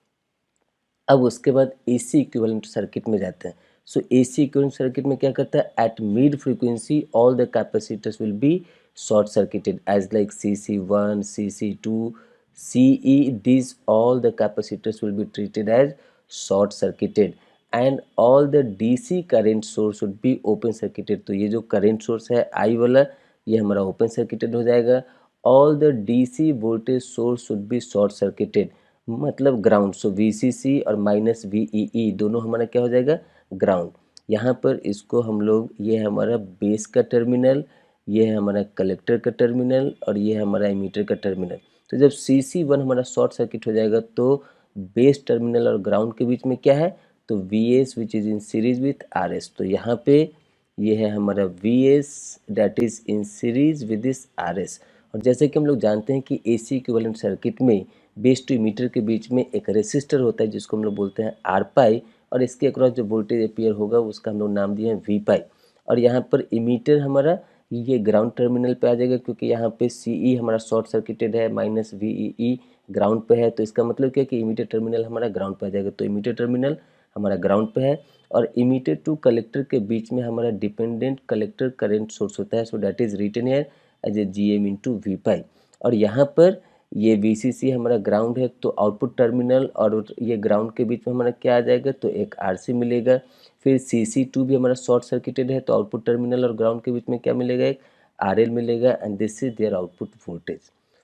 अब उसके बाद एसी इक्विवेलेंट सर्किट में जाते हैं. सो एसी इक्विवेलेंट सर्किट में क्या करता है, at mid frequency all the capacitors will be short circuited as like CC1, CC2, CE. these all the capacitors will be treated as short circuited and all the DC current source would be open circuited. तो ये जो current source है I वाला ये हमारा open circuited हो जाएगा. All the DC voltage source should be short circuited, मतलब ग्राउंड. सो VCC और -VEE दोनों हमारा क्या हो जाएगा, ग्राउंड. यहाँ पर इसको हम लोग, ये है हमारा बेस का टर्मिनल, ये है हमारा कलेक्टर का टर्मिनल और ये है हमारा एमीटर का टर्मिनल. तो जब CC1 हमारा शॉर्ट सर्किट हो जाएगा तो बेस टर्मिनल और ग्राउंड के बीच में क्या है, तो VS which is in series with RS. तो यहाँ पे ये है हमारा VS that is in series with this RS. और जैसे कि हम लोग जानते हैं कि AC इक्विवेलेंट सर्किट में बेस टू इमीटर के बीच में एक रेसिस्टर होता है जिसको हम लोग बोलते हैं आर पाई. और इसके अक्रॉस जो वोल्टेज अपीयर होगा उसका हम लोग नाम दिए हैं वी पाई. और यहाँ पर इमीटर हमारा ये ग्राउंड टर्मिनल पे आ जाएगा क्योंकि यहाँ पे CE हमारा शॉर्ट सर्किटेड है, -VEE ग्राउंड पे है. तो इसका मतलब क्या है कि इमीटर टर्मिनल हमारा ग्राउंड पे आ जाएगा. तो इमीटर टर्मिनल हमारा ग्राउंड पे है और इमीटर टू कलेक्टर के बीच में हमारा डिपेंडेंट कलेक्टर करंट सोर्स होता है. So that is written here as a GM into V pi. और यहाँ पर ये VCC हमारा ग्राउंड है तो आउटपुट टर्मिनल और ये ग्राउंड के बीच में हमारा क्या आ जाएगा, तो एक RC मिलेगा. फिर CC2 भी हमारा शॉर्ट सर्किटेड है तो आउटपुट टर्मिनल और ग्राउंड के बीच में क्या मिलेगा, एक RL मिलेगा. And this is there output voltage.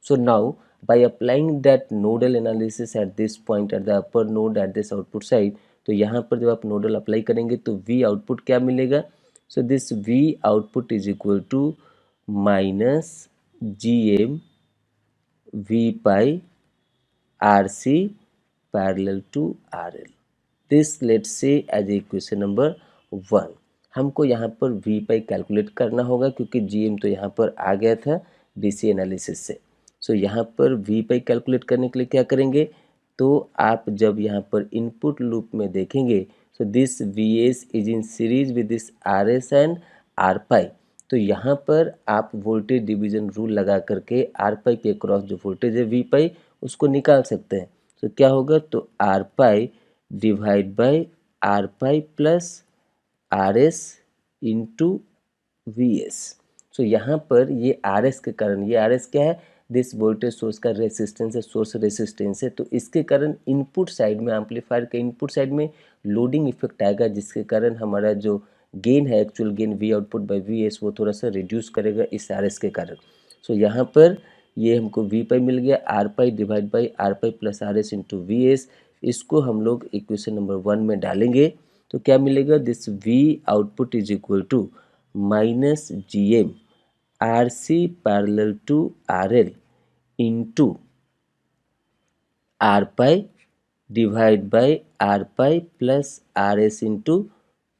So now by applying that nodal analysis at this point at the upper node at this output side, तो यहाँ पर जब आप नोडल अप्लाई करेंगे तो V आउटपुट क्या मिलेगा, so this V output is equal to -GM V pi RC parallel to RL. This let's say as equation number 1. हमको यहाँ पर V pi कैलकुलेट करना होगा क्योंकि GM तो यहाँ पर आ गया था DC एनालिसिस से. सो यहाँ पर V pi कैलकुलेट करने के लिए क्या करेंगे, तो आप जब यहाँ पर इनपुट लूप में देखेंगे सो this VS is in series with this RS and R pi. तो यहाँ पर आप वोल्टेज डिवीजन रूल लगा करके आर पाई के क्रॉस जो वोल्टेज है वी पाई उसको निकाल सकते हैं. तो क्या होगा, तो R pi divide by R pi plus R S into V S. So यहाँ पर ये आर एस के कारण, ये आर एस क्या है, दिस वोल्टेज सोर्स का रेसिस्टेंस है, सोर्स रेसिस्टेंस है. तो इसके कारण इनपुट साइड में, एम्पलीफायर के इनपुट साइड में लोडिंग इफेक्ट आएगा जिसके कारण हमारा जो गेन है, actual gain V output by VS वो थोड़ा सा रिड्यूस करेगा इस RS के कारण. सो यहाँ पर ये हमको V पाई मिल गया, R pi divide by R pi plus RS into VS. इसको हम लोग इक्वेशन नंबर 1 में डालेंगे तो क्या मिलेगा, this V output is equal to -GM RC parallel to RL into R pi divide by R pi plus RS into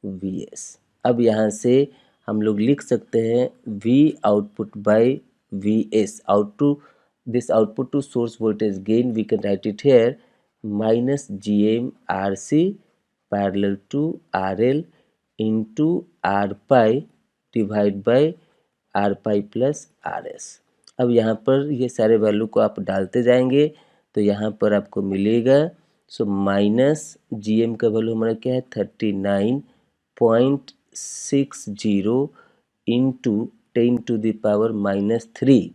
VS. अब यहाँ से हम लोग लिख सकते हैं V output by VS this output to source voltage gain we can write it here -GM RC parallel to RL into R pi divide by R pi plus RS। अब यहाँ पर ये सारे वैल्यू को आप डालते जाएंगे तो यहाँ पर आपको मिलेगा, सो माइनस GM का वैल्यू हमारा क्या है 39.60 into 10⁻³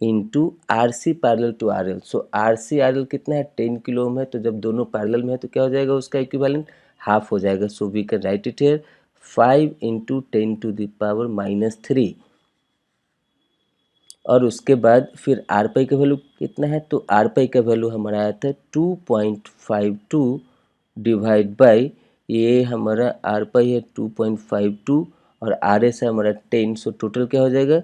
into RC parallel to RL। So RC RL कितना है 10 किलो ओम है, तो जब दोनों पैरेलल में है तो क्या हो जाएगा, उसका इक्विवेलेंट हाफ हो जाएगा। So we can write it here 5 into 10⁻³ और उसके बाद फिर आर पाई का वैल्यू कितना है, तो आर पाई का वैल्यू हमारा आया था 2.52 डिवाइड बाई, ये हमारा आर पाई है 2.52 और आर एस है हमारा 10, सो टोटल क्या हो जाएगा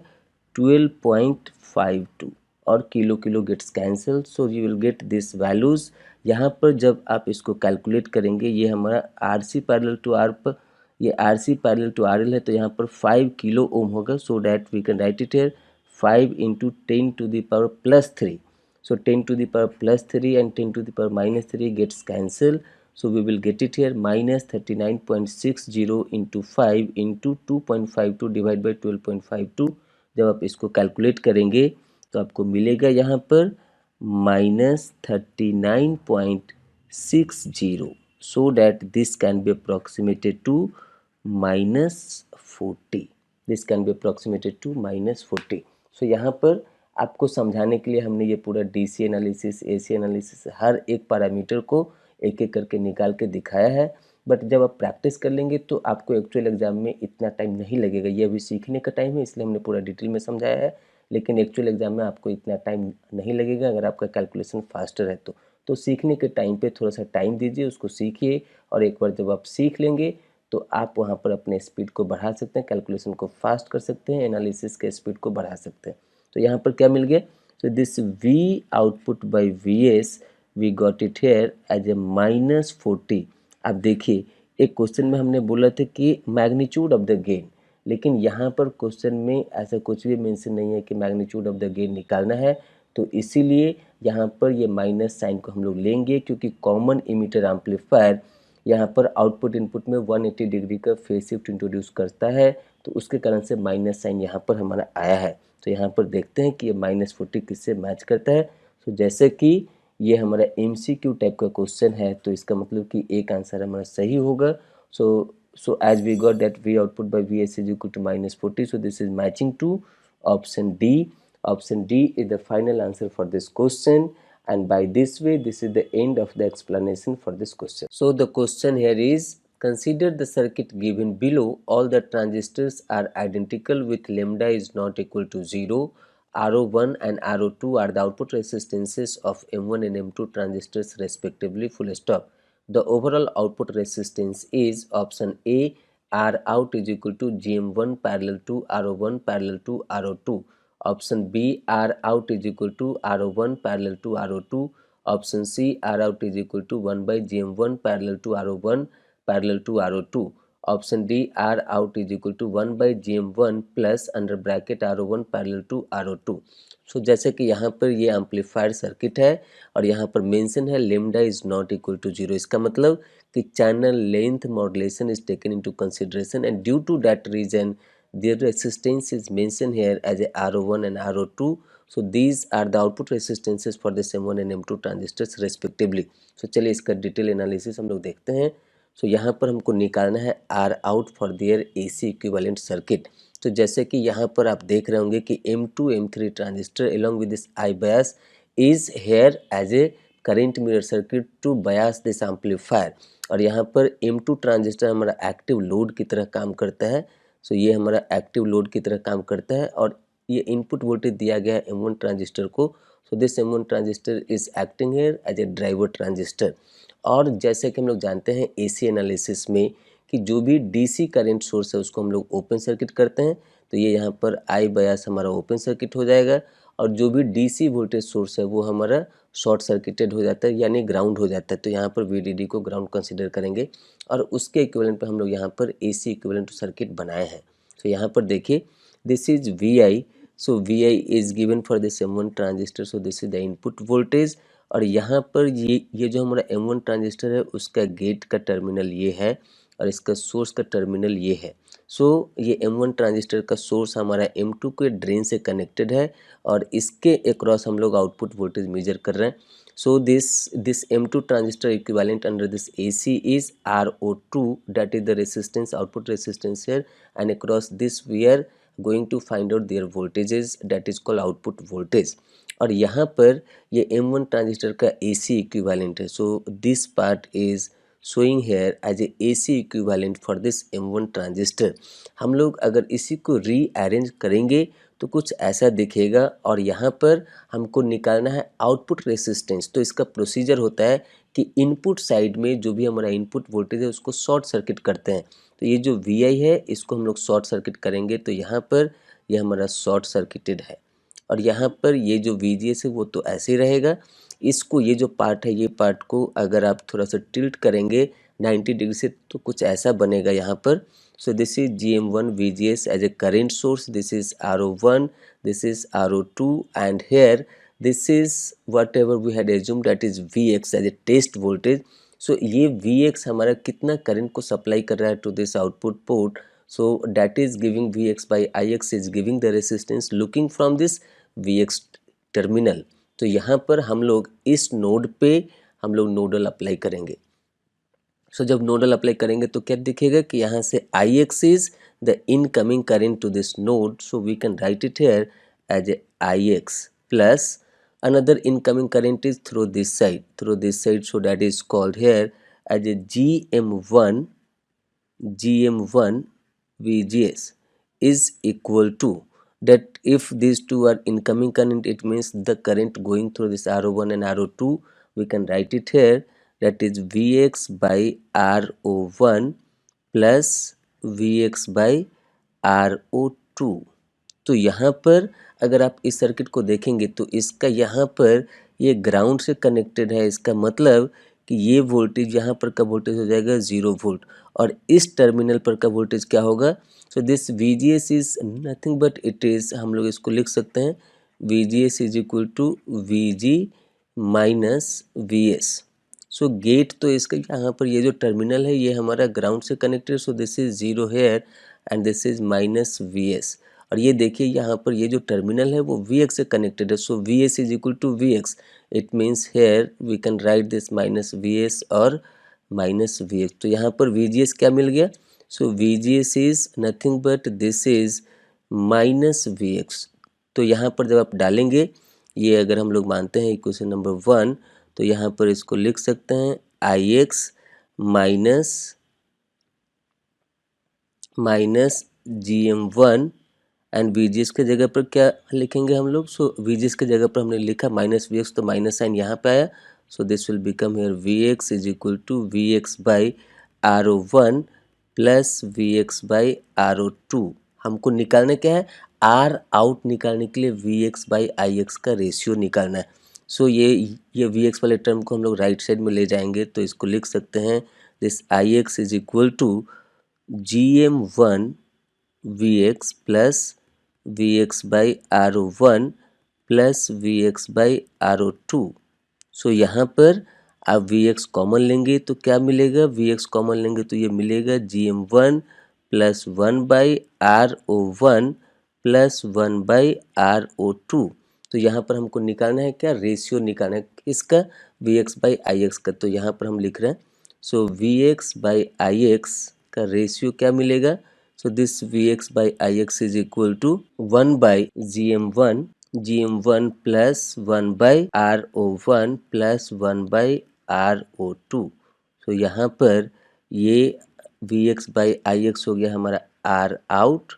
12.52 और kilo kilo gets cancel, so you will get this values. यहाँ पर जब आप इसको कैलकुलेट करेंगे, ये हमारा R C parallel to R पर, ये R C parallel to R L है, तो यहाँ पर 5 किलो ओम होगा। So that we can write it here 5 into 10⁻+3. So 10⁻+3 and 10⁻³ gets cancelled. So we will get it here minus 39.60 into 5 into 2.52 divided by 12.52। जब आप इसको calculate करेंगे तो आपको मिलेगा यहाँ पर -39.60। so that this can be approximated to -40। this can be approximated to -40। So यहाँ पर आपको समझाने के लिए हमने ये पूरा DC एनालिसिस, AC एनालिसिस, हर एक पैरामीटर को एक एक करके निकाल के दिखाया है। बट जब आप प्रैक्टिस कर लेंगे तो आपको एक्चुअल एग्जाम में इतना टाइम नहीं लगेगा। ये अभी सीखने का टाइम है, इसलिए हमने पूरा डिटेल में समझाया है, लेकिन एक्चुअल एग्जाम में आपको इतना टाइम नहीं लगेगा अगर आपका कैलकुलेशन फास्टर है तो सीखने के टाइम पे थोड़ा सा टाइम दीजिए, उसको सीखिए, और एक बार जब आप सीख लेंगे तो आप वहाँ पर अपने स्पीड को बढ़ा सकते हैं, कैलकुलेशन को फास्ट कर सकते हैं, एनालिसिस के स्पीड को बढ़ा सकते हैं। तो यहाँ पर क्या मिल गया, तो this V output by VS we got it here as a -40। अब देखिए एक क्वेश्चन में हमने बोला था कि मैग्नीट्यूड ऑफ द गेन, लेकिन यहाँ पर क्वेश्चन में ऐसा कुछ भी मेंशन नहीं है कि मैग्नीट्यूड ऑफ द गेन निकालना है, तो इसीलिए यहाँ पर ये माइनस साइन को हम लोग लेंगे, क्योंकि कॉमन इमीटर एम्पलीफायर यहाँ पर आउटपुट इनपुट में 180 डिग्री का फेज शिफ्ट इंट्रोड्यूस करता है, तो उसके कारण से माइनस साइन यहाँ पर हमारा आया है। तो यहाँ पर देखते हैं कि ये -40 किससे मैच करता है। तो जैसे कि ये हमारा MCQ टाइप का क्वेश्चन है, तो इसका मतलब कि एक आंसर हमारा सही होगा। So as we got that V output by VS is equal to -40, so this is matching to option D। Option D is the final answer for this question, and by this way this is the end of the explanation for this question. So the question here is, consider the circuit given below. All the transistors are identical with lambda is not equal to 0. R01 and R02 are the output resistances of M1 and M2 transistors respectively, full stop. The overall output resistance is option A, R out is equal to GM1 parallel to R01 parallel to R02. Option B, R out is equal to R01 parallel to R02. Option C, R out is equal to 1 by GM1 parallel to R01 parallel to R02. Option D, R out is equal to 1 by GM1 plus under bracket R01 parallel to R02. सो जैसे कि यहाँ पर ये amplifier circuit है और यहाँ पर mention है lambda is not equal to 0। इसका मतलब कि channel length modulation is taken into consideration, and due to that reason their resistance is mentioned here as a R01 and R02. So these are the output resistances for this M1 and M2 transistors respectively. So चलिए इसका detail analysis हम लोग देखते हैं। So यहाँ पर हमको निकालना है R out for their AC equivalent circuit। तो जैसे कि यहाँ पर आप देख रहे होंगे कि M2 M3 transistor along with this I bias is here as a current mirror circuit to bias this amplifier, और यहाँ पर M2 ट्रांजिस्टर हमारा एक्टिव लोड की तरह काम करता है। सो ये हमारा एक्टिव लोड की तरह काम करता है और ये इनपुट वोल्टेज दिया गया है M1 ट्रांजिस्टर को। So this M1 transistor is acting here as a driver transistor. और जैसे कि हम लोग जानते हैं AC एनालिसिस में कि जो भी DC करंट सोर्स है उसको हम लोग ओपन सर्किट करते हैं, तो ये यहाँ पर I बायस हमारा ओपन सर्किट हो जाएगा, और जो भी DC वोल्टेज सोर्स है वो हमारा शॉर्ट सर्किटेड हो जाता है यानी ग्राउंड हो जाता है। तो यहाँ पर VDD को ग्राउंड कंसिडर करेंगे और उसके इक्विवेलेंट पे हम लोग यहाँ पर AC इक्विवेलेंट सर्किट बनाए हैं। तो यहाँ पर देखिए this is VI। So VI is given for this M1 transistor, so this is the input voltage, और यहाँ पर ये जो हमारा M1 ट्रांजिस्टर है उसका गेट का टर्मिनल ये है और इसका सोर्स का टर्मिनल ये है। सो ये M1 ट्रांजिस्टर का सोर्स हमारा M2 के ड्रेन से कनेक्टेड है और इसके अक्रॉस हम लोग आउटपुट वोल्टेज मेजर कर रहे हैं। So this M2 transistor equivalent under this AC is RO2, that is the resistance, output resistance here, and across this we are going to find out their voltages, that is called output voltage. और यहाँ पर ये M1 transistor का AC equivalent है. So this part is showing here as a AC equivalent for this M1 transistor. हम लोग अगर इसी को रीअरेंज करेंगे तो कुछ ऐसा दिखेगा और यहाँ पर हमको निकालना है आउटपुट रेसिस्टेंस. तो इसका प्रोसीजर होता है कि इनपुट साइड में जो भी हमारा इनपुट वोल्टेज है उसको शॉर्ट सर्किट करते हैं. तो ये जो VI है इसको हम लोग शॉर्ट सर्किट करेंगे तो यहाँ पर यह हमारा शॉर्ट सर्किटेड है और यहाँ पर ये जो VGS है वो तो ऐसे ही रहेगा. इसको ये जो पार्ट है ये पार्ट को अगर आप थोड़ा सा टिल्ट करेंगे 90 डिग्री से तो कुछ ऐसा बनेगा यहाँ पर. So this is GM1 VGS as a current source, this is RO1, this is RO2, and here this is whatever we had assumed, that is Vx as a test voltage. So ये Vx हमारा कितना current को supply कर रहा है to this output port. So that is giving Vx by Ix is giving the resistance looking from this Vx terminal. तो यहाँ पर हम लोग इस नोड पे हम लोग नोडल अप्लाई करेंगे. सो जब नोडल अप्लाई करेंगे तो क्या दिखेगा कि यहाँ से Ix is the incoming current to this node. So we can write it here as a Ix plus another incoming current is through this side, so that is called here as a GM1 VGS is equal to that. If these two are incoming current, it means the current going through this RO1 and RO2, we can write it here, that is Vx by RO1 plus Vx by RO2. तो यहाँ पर अगर आप इस circuit को देखेंगे तो इसका यहाँ पर ये ग्राउंड से कनेक्टेड है. इसका मतलब कि ये वोल्टेज यहाँ पर का वोल्टेज हो जाएगा 0 वोल्ट और इस टर्मिनल पर का वोल्टेज क्या होगा. So this VGS is nothing but it is, हम लोग इसको लिख सकते हैं VGS is equal to VG minus VS. So gate तो इसका यहाँ पर ये जो टर्मिनल है ये हमारा ग्राउंड से connected. So this is 0 here and this is minus VS. और ये देखिए यहाँ पर ये जो टर्मिनल है वो Vx से कनेक्टेड है. So VS is equal to Vx. It means here we can write this minus VS और माइनस Vx. तो यहाँ पर VGS क्या मिल गया. So VGS is nothing but this is minus Vx. तो यहाँ पर जब आप डालेंगे ये अगर हम लोग मानते हैं इक्वेशन नंबर 1 तो यहाँ पर इसको लिख सकते हैं Ix minus GM1 and VGS के जगह पर क्या लिखेंगे हम लोग. सो VGS के जगह पर हमने लिखा माइनस Vx तो माइनस साइन यहाँ पे आया. So this will become here Vx is equal to Vx by RO1 plus Vx by RO2. हमको निकालना क्या है, R आउट निकालने के लिए Vx बाई Ix का रेशियो निकालना है. सो ये Vx वाले टर्म को हम लोग राइट साइड में ले जाएंगे तो इसको लिख सकते हैं this Ix is equal to GM1 Vx plus Vx by RO1 plus Vx by RO2. So यहाँ पर आप Vx कॉमन लेंगे तो क्या मिलेगा, Vx कॉमन लेंगे तो ये मिलेगा GM1 plus 1 by RO1 plus 1 by RO2. तो यहाँ पर हमको निकालना है क्या, रेशियो निकालना है इसका Vx बाई Ix का. तो यहाँ पर हम लिख रहे हैं सो Vx बाई Ix का रेशियो क्या मिलेगा. So this Vx by Ix is equal to 1 by GM1 plus 1 by RO1 plus 1 by RO2. So यहाँ पर ये Vx by Ix हो गया हमारा R out.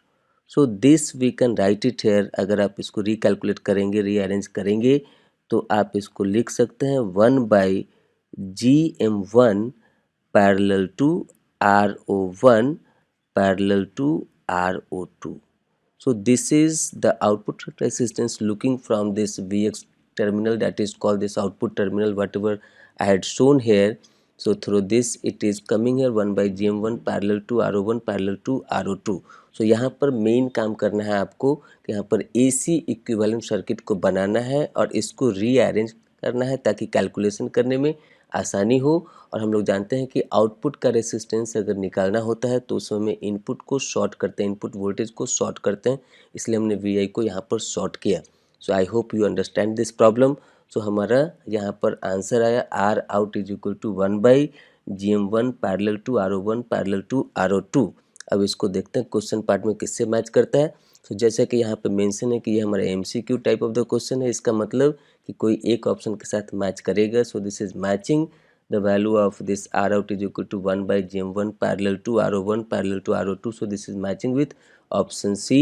So this we can write it here. अगर आप इसको रिकैलकुलेट करेंगे, रीअरेंज करेंगे तो आप इसको लिख सकते हैं 1 by GM1 parallel to RO1 parallel to RO2. So this is the output resistance looking from this Vx terminal, that is called this output terminal whatever I had shown here. So through this it is coming here 1 by GM1 parallel to RO1 parallel to RO2. So यहाँ पर main काम करना है आपको कि यहाँ पर AC equivalent circuit को बनाना है और इसको रीअरेंज करना है ताकि कैलकुलेशन करने में आसानी हो। और हम लोग जानते हैं कि आउटपुट का रेसिस्टेंस अगर निकालना होता है तो उस समय इनपुट को शॉर्ट करते हैं, इनपुट वोल्टेज को शॉर्ट करते हैं, इसलिए हमने वी को यहाँ पर शॉर्ट किया। So I hope you understand this problem. So हमारा यहाँ पर आंसर आया R out is equal to 1/GM1 parallel to RO1 parallel to RO2। अब इसको देखते हैं क्वेश्चन पार्ट में किससे मैच करता है। तो जैसा कि यहाँ पे मेंशन है कि ये हमारा MCQ type of the question है, इसका मतलब कि कोई एक ऑप्शन के साथ मैच करेगा। सो this is matching the value of this R out is equal to 1/GM1 parallel to RO1 parallel to RO2. So this is matching with option C.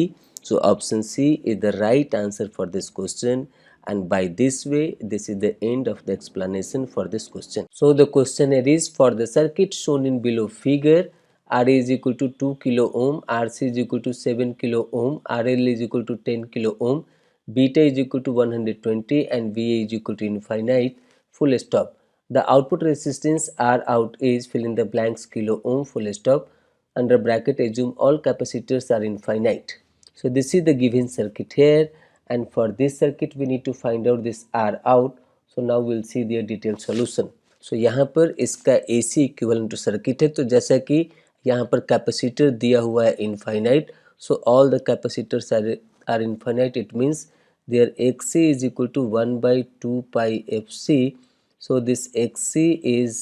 So option C is the right answer for this question, and by this way this is the end of the explanation for this question. So the questionnaire is for the circuit shown in below figure. RA is equal to 2 kilo ohm, RC is equal to 7 kilo ohm, RL is equal to 10 kilo ohm, beta is equal to 120 and VA is equal to infinite. Full stop. The output resistance R out is fill in the blanks kilo ohm, full stop. Under bracket assume all capacitors are infinite. So this is the given circuit here, and for this circuit we need to find out this R out. So now we'll see their detailed solution. So यहाँ पर इसका AC equivalent to circuit है, तो जैसा कि यहाँ पर capacitor दिया हुआ है infinite, so all the capacitors are infinite. It means their XC is equal to 1/2 pi FC. So this XC is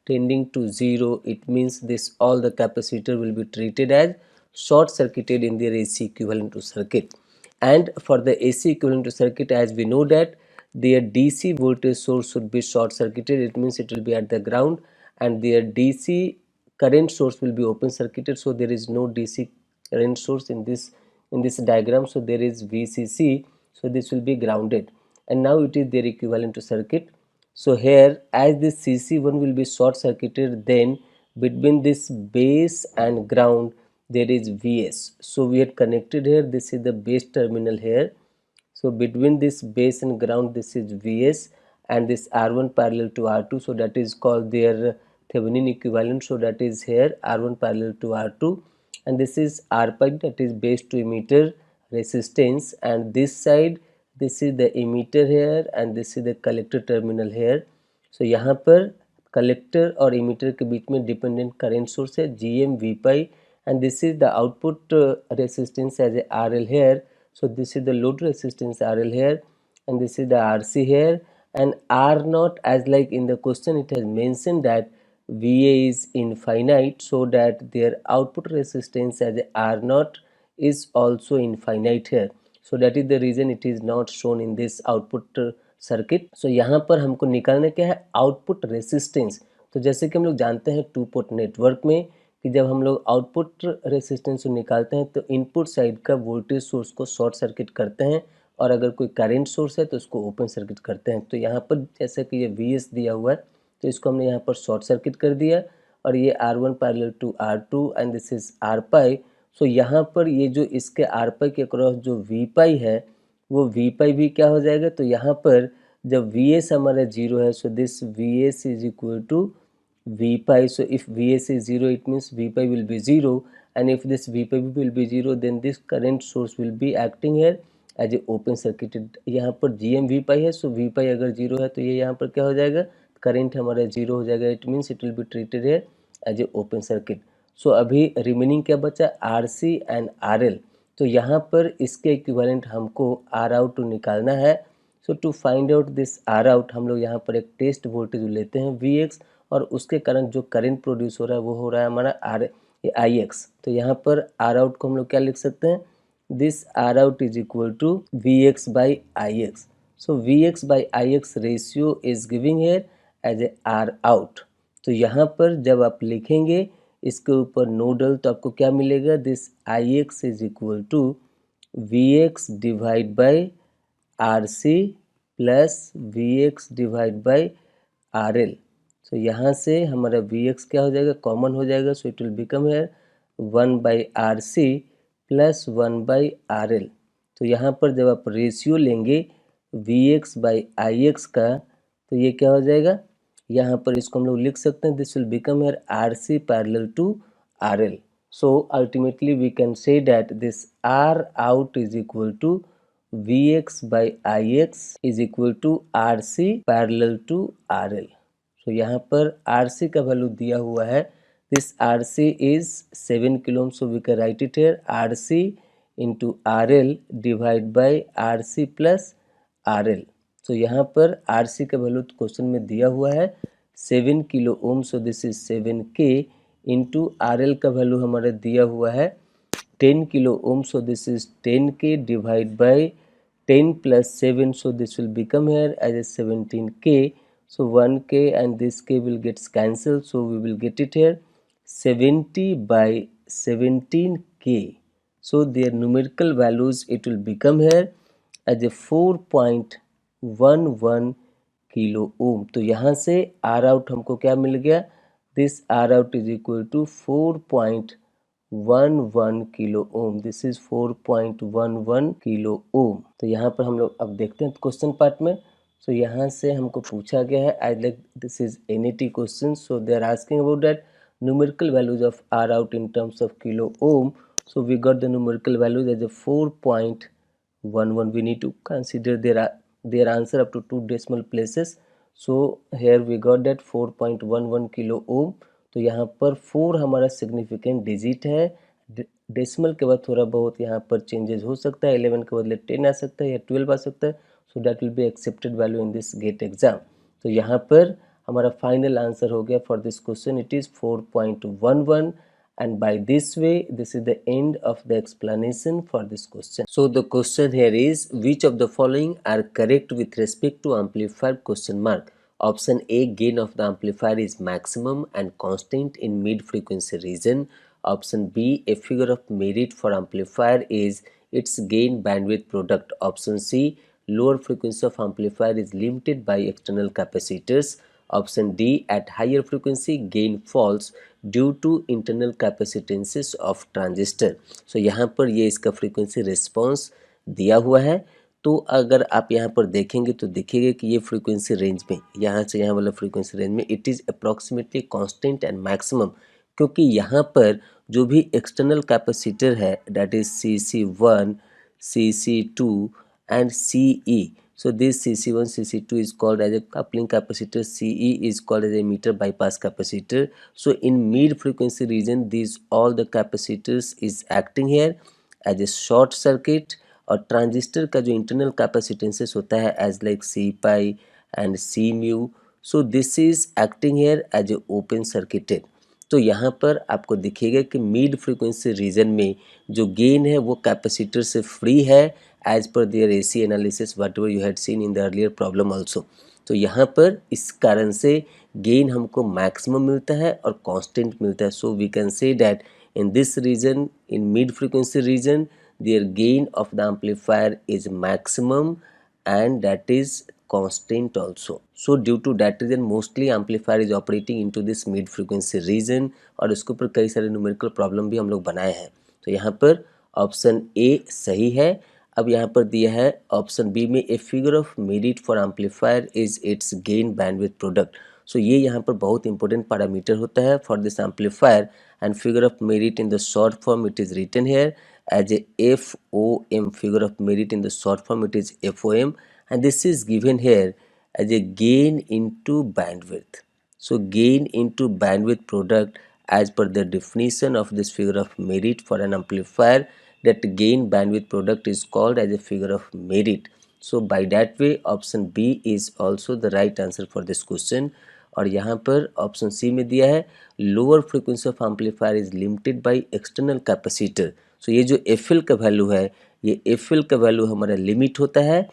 tending to 0. It means this all the capacitor will be treated as short circuited in their AC equivalent to circuit. And for the AC equivalent to circuit, as we know that their DC voltage source should be short circuited. It means it will be at the ground, and their DC current source will be open circuited. So there is no DC current source in this diagram. So there is VCC. So this will be grounded, and now it is their equivalent to circuit. So here, as this CC1 will be short circuited, then between this base and ground there is VS. So we had connected here, this is the base terminal here. So between this base and ground this is VS, and this R1 parallel to R2, so that is called their Thevenin equivalent. So that is here R1 parallel to R2, and this is R pi, that is base to emitter resistance, and this side this is the emitter here and this is the collector terminal here. So यहाँ पर collector और emitter के बीच में dependent current source है GM V pi, and this is the output resistance as a RL here. So this is the load resistance RL here, and this is the RC here, and R naught, as like in the question it has mentioned that VA is infinite, so that their output resistance as a R naught is also infinite here. So that is the reason it is not shown in this output circuit. So यहाँ पर हमको निकालना क्या है, output resistance. तो जैसे कि हम लोग जानते हैं टू पोर्ट नेटवर्क में कि जब हम लोग आउटपुट रेसिस्टेंस को निकालते हैं तो इनपुट साइड का वोल्टेज सोर्स को शॉर्ट सर्किट करते हैं, और अगर कोई करंट सोर्स है तो उसको ओपन सर्किट करते हैं। तो यहाँ पर जैसे कि ये VS दिया हुआ है तो इसको हमने यहाँ पर शॉर्ट सर्किट कर दिया, और ये R1 parallel to R2 and this is R pi. So यहाँ पर ये जो इसके R पाई के क्रॉस जो V पाई है वो V पाई भी क्या हो जाएगा, तो यहाँ पर जब VS हमारा 0 है, so this VS is equal to V pi. So if VS is 0, it means V pi will be 0, and if this V pi will be 0, then this current source will be acting here as a open circuited. यहाँ पर GM V pi है, so V pi अगर 0 है तो ये यहाँ पर क्या हो जाएगा, करंट हमारा 0 हो जाएगा. It means it will be treated here as a open circuit. So अभी रिमेनिंग क्या बचा, RC एंड RL. तो यहाँ पर इसके इक्विवेलेंट हमको R out निकालना है. So to find out this R out हम लोग यहाँ पर एक टेस्ट वोल्टेज लेते हैं Vx, और उसके कारण जो करंट प्रोड्यूस हो रहा है वो हो रहा है हमारा Ix. तो यहाँ पर R out को हम लोग क्या लिख सकते हैं, this R out is equal to Vx by Ix. So Vx by Ix ratio is giving here as a R out. तो यहाँ पर जब आप लिखेंगे इसके ऊपर नोडल तो आपको क्या मिलेगा, this Ix is equal to Vx divide by RC plus Vx divide by RL. तो यहाँ से हमारा Vx क्या हो जाएगा, कॉमन हो जाएगा. So it will become here 1/RC plus 1/RL. तो यहाँ पर जब आप रेशियो लेंगे Vx बाई Ix का तो ये क्या हो जाएगा, यहाँ पर इसको हम लोग लिख सकते हैं, this will become here RC parallel to RL. So ultimately we can say that this R out is equal to Vx by Ix is equal to RC parallel to RL. So यहाँ पर RC का value दिया हुआ है. This RC is 7 kilo ohm, so we can write it here RC into RL divide by RC plus RL. So यहाँ पर RC का value question में दिया हुआ है 7 kilo ohm, so this is 7K into RL का value हमारा दिया हुआ है 10 kilo ohm, so this is 10K divided by 10 plus 7, so this will become here as a 17K. So 1K and this K will get cancelled, so we will get it here 70 by 17K. So their numerical values, it will become here as a 4.11 kilo ohm. तो यहाँ से R out हमको क्या मिल गया? This R out is equal to 4.11 kilo ohm. This is 4.11 kilo ohm. तो यहाँ पर हम लोग अब देखते हैं क्वेश्चन पार्ट में. सो यहाँ से हमको पूछा गया है, I like this is NET question, so they are asking about that numerical values of R out in terms of kilo ohm. So we got the numerical values as a 4.11. We need to consider their answer up to 2 decimal places. So here we got that 4.11 kilo ohm. तो यहाँ पर 4 हमारा significant digit है. Decimal के बाद थोड़ा बहुत यहाँ पर चेंजेस हो सकता है. 11 के बदले 10 आ सकता है या 12 आ सकता है. So that will be accepted value in this GATE exam. तो यहाँ पर हमारा फाइनल आंसर हो गया for this question. It is 4.11. And by this way, this is the end of the explanation for this question. So the question here is, which of the following are correct with respect to amplifier question mark? Option A, gain of the amplifier is maximum and constant in mid frequency region. Option B, a figure of merit for amplifier is its gain bandwidth product. Option C, lower frequency of amplifier is limited by external capacitors. Option D, at higher frequency gain falls due to internal capacitances of transistor. So यहाँ पर ये इसका frequency response दिया हुआ है. तो अगर आप यहाँ पर देखेंगे तो दिखेगा कि ये फ्रीक्वेंसी रेंज में, यहाँ से यहाँ वाला फ्रीक्वेंसी रेंज में it is approximately constant and maximum, क्योंकि यहाँ पर जो भी एक्सटर्नल कैपेसिटर है that is CC1, CC2 and CE. So this CC1, CC2 is called as a coupling capacitor. CE is called as a emitter bypass capacitor. So in mid frequency region, these all the capacitors is acting here as a short circuit. और transistor का जो internal capacitances होता है as like C pi and C mu, so this is acting here as a open circuited. तो यहाँ पर आपको दिखेगा कि मिड फ्रीक्वेंसी रीजन में जो गेन है वो कैपेसिटर से फ्री है as per their AC analysis whatever you had seen in the earlier problem also. तो यहाँ पर इस कारण से गेन हमको मैक्सिमम मिलता है और कांस्टेंट मिलता है. So we can say that in this region, in mid frequency region, their gain of the amplifier is maximum and that is constant also. So due to that reason mostly amplifier is operating into this mid frequency region. और इसके ऊपर कई सारे numerical problem भी हम लोग बनाए हैं. तो यहाँ पर ऑप्शन ए सही है. अब यहाँ पर दिया है ऑप्शन बी में a figure of merit for amplifier is its gain bandwidth product. So ये यहाँ पर बहुत इंपॉर्टेंट पैरामीटर होता है for this amplifier. And figure of merit in the short form, it is written here as a FOM. Figure of merit in the short form, it is FOM, and this is given here as a gain into bandwidth. So gain into bandwidth product as per the definition of this figure of merit for an amplifier, that gain bandwidth product is called as a figure of merit. So by that way option B is also the right answer for this question. और यहाँ पर option C में दिया है lower frequency of amplifier is limited by external capacitor. So ये जो FL का value है, ये FL का वैल्यू हमारा लिमिट होता है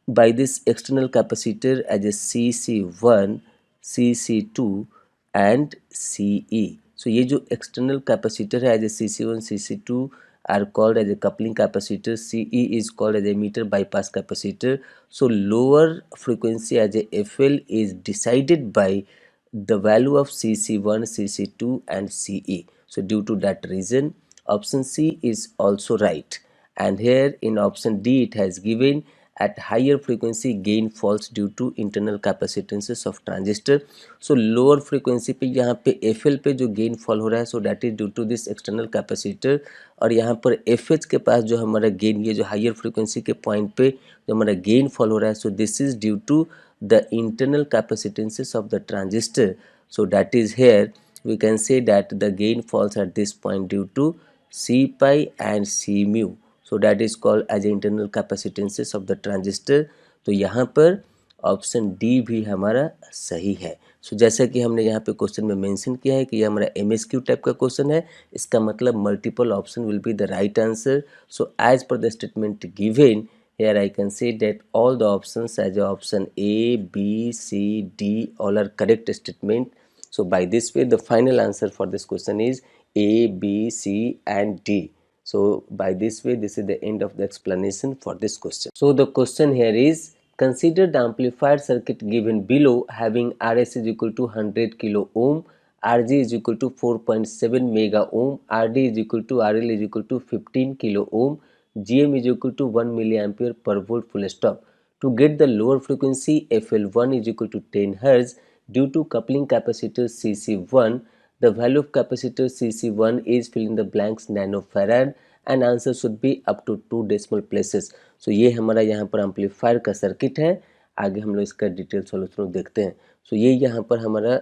by this external capacitor as a CC1, CC2 and CE. सो ये जो एक्सटर्नल कैपेसिटर है as a CC1, CC2 are called as a coupling capacitor. CE is called as a emitter bypass capacitor. So lower frequency as a FL is decided by the value of CC1, CC2 and CE. So due to that reason option C is also right. And here in option D it has given at higher frequency gain falls due to internal capacitances of transistor. So lower frequency पे यहाँ पे FL पे जो gain fall हो रहा है, so that is due to this external capacitor, और यहाँ पर FH के पास जो हमारा gain, ये जो higher frequency के point पे जो हमारा gain fall हो रहा है, so this is due to the internal capacitances of the transistor. So that is here we can say that the gain falls at this point due to C pi and C mu. So that is called as internal capacitances of the transistor. तो यहाँ पर option D भी हमारा सही है. सो जैसा कि हमने यहाँ पे क्वेश्चन में मेंशन किया है कि ये हमारा MSQ टाइप का क्वेश्चन है, इसका मतलब multiple option will be the right answer. So as per the statement given here I can say that all the options as option A, B, C, D all are correct statement. So by this way the final answer for this question is A, B, C and D. So by this way this is the end of the explanation for this question. So the question here is, consider the amplifier circuit given below having Rs is equal to 100 kilo ohm, Rg is equal to 4.7 mega ohm, Rd is equal to RL is equal to 15 kilo ohm, Gm is equal to 1 milliampere per volt full stop. To get the lower frequency FL1 is equal to 10 Hz due to coupling capacitor CC1, the value of capacitor CC1 is fill in the blanks nanofarad and answer should be up to 2 decimal places. So ये हमारा यहाँ पर amplifier का circuit है. आगे हम लोग इसका डिटेल सॉल्यूशन देखते हैं. So ये यहाँ पर हमारा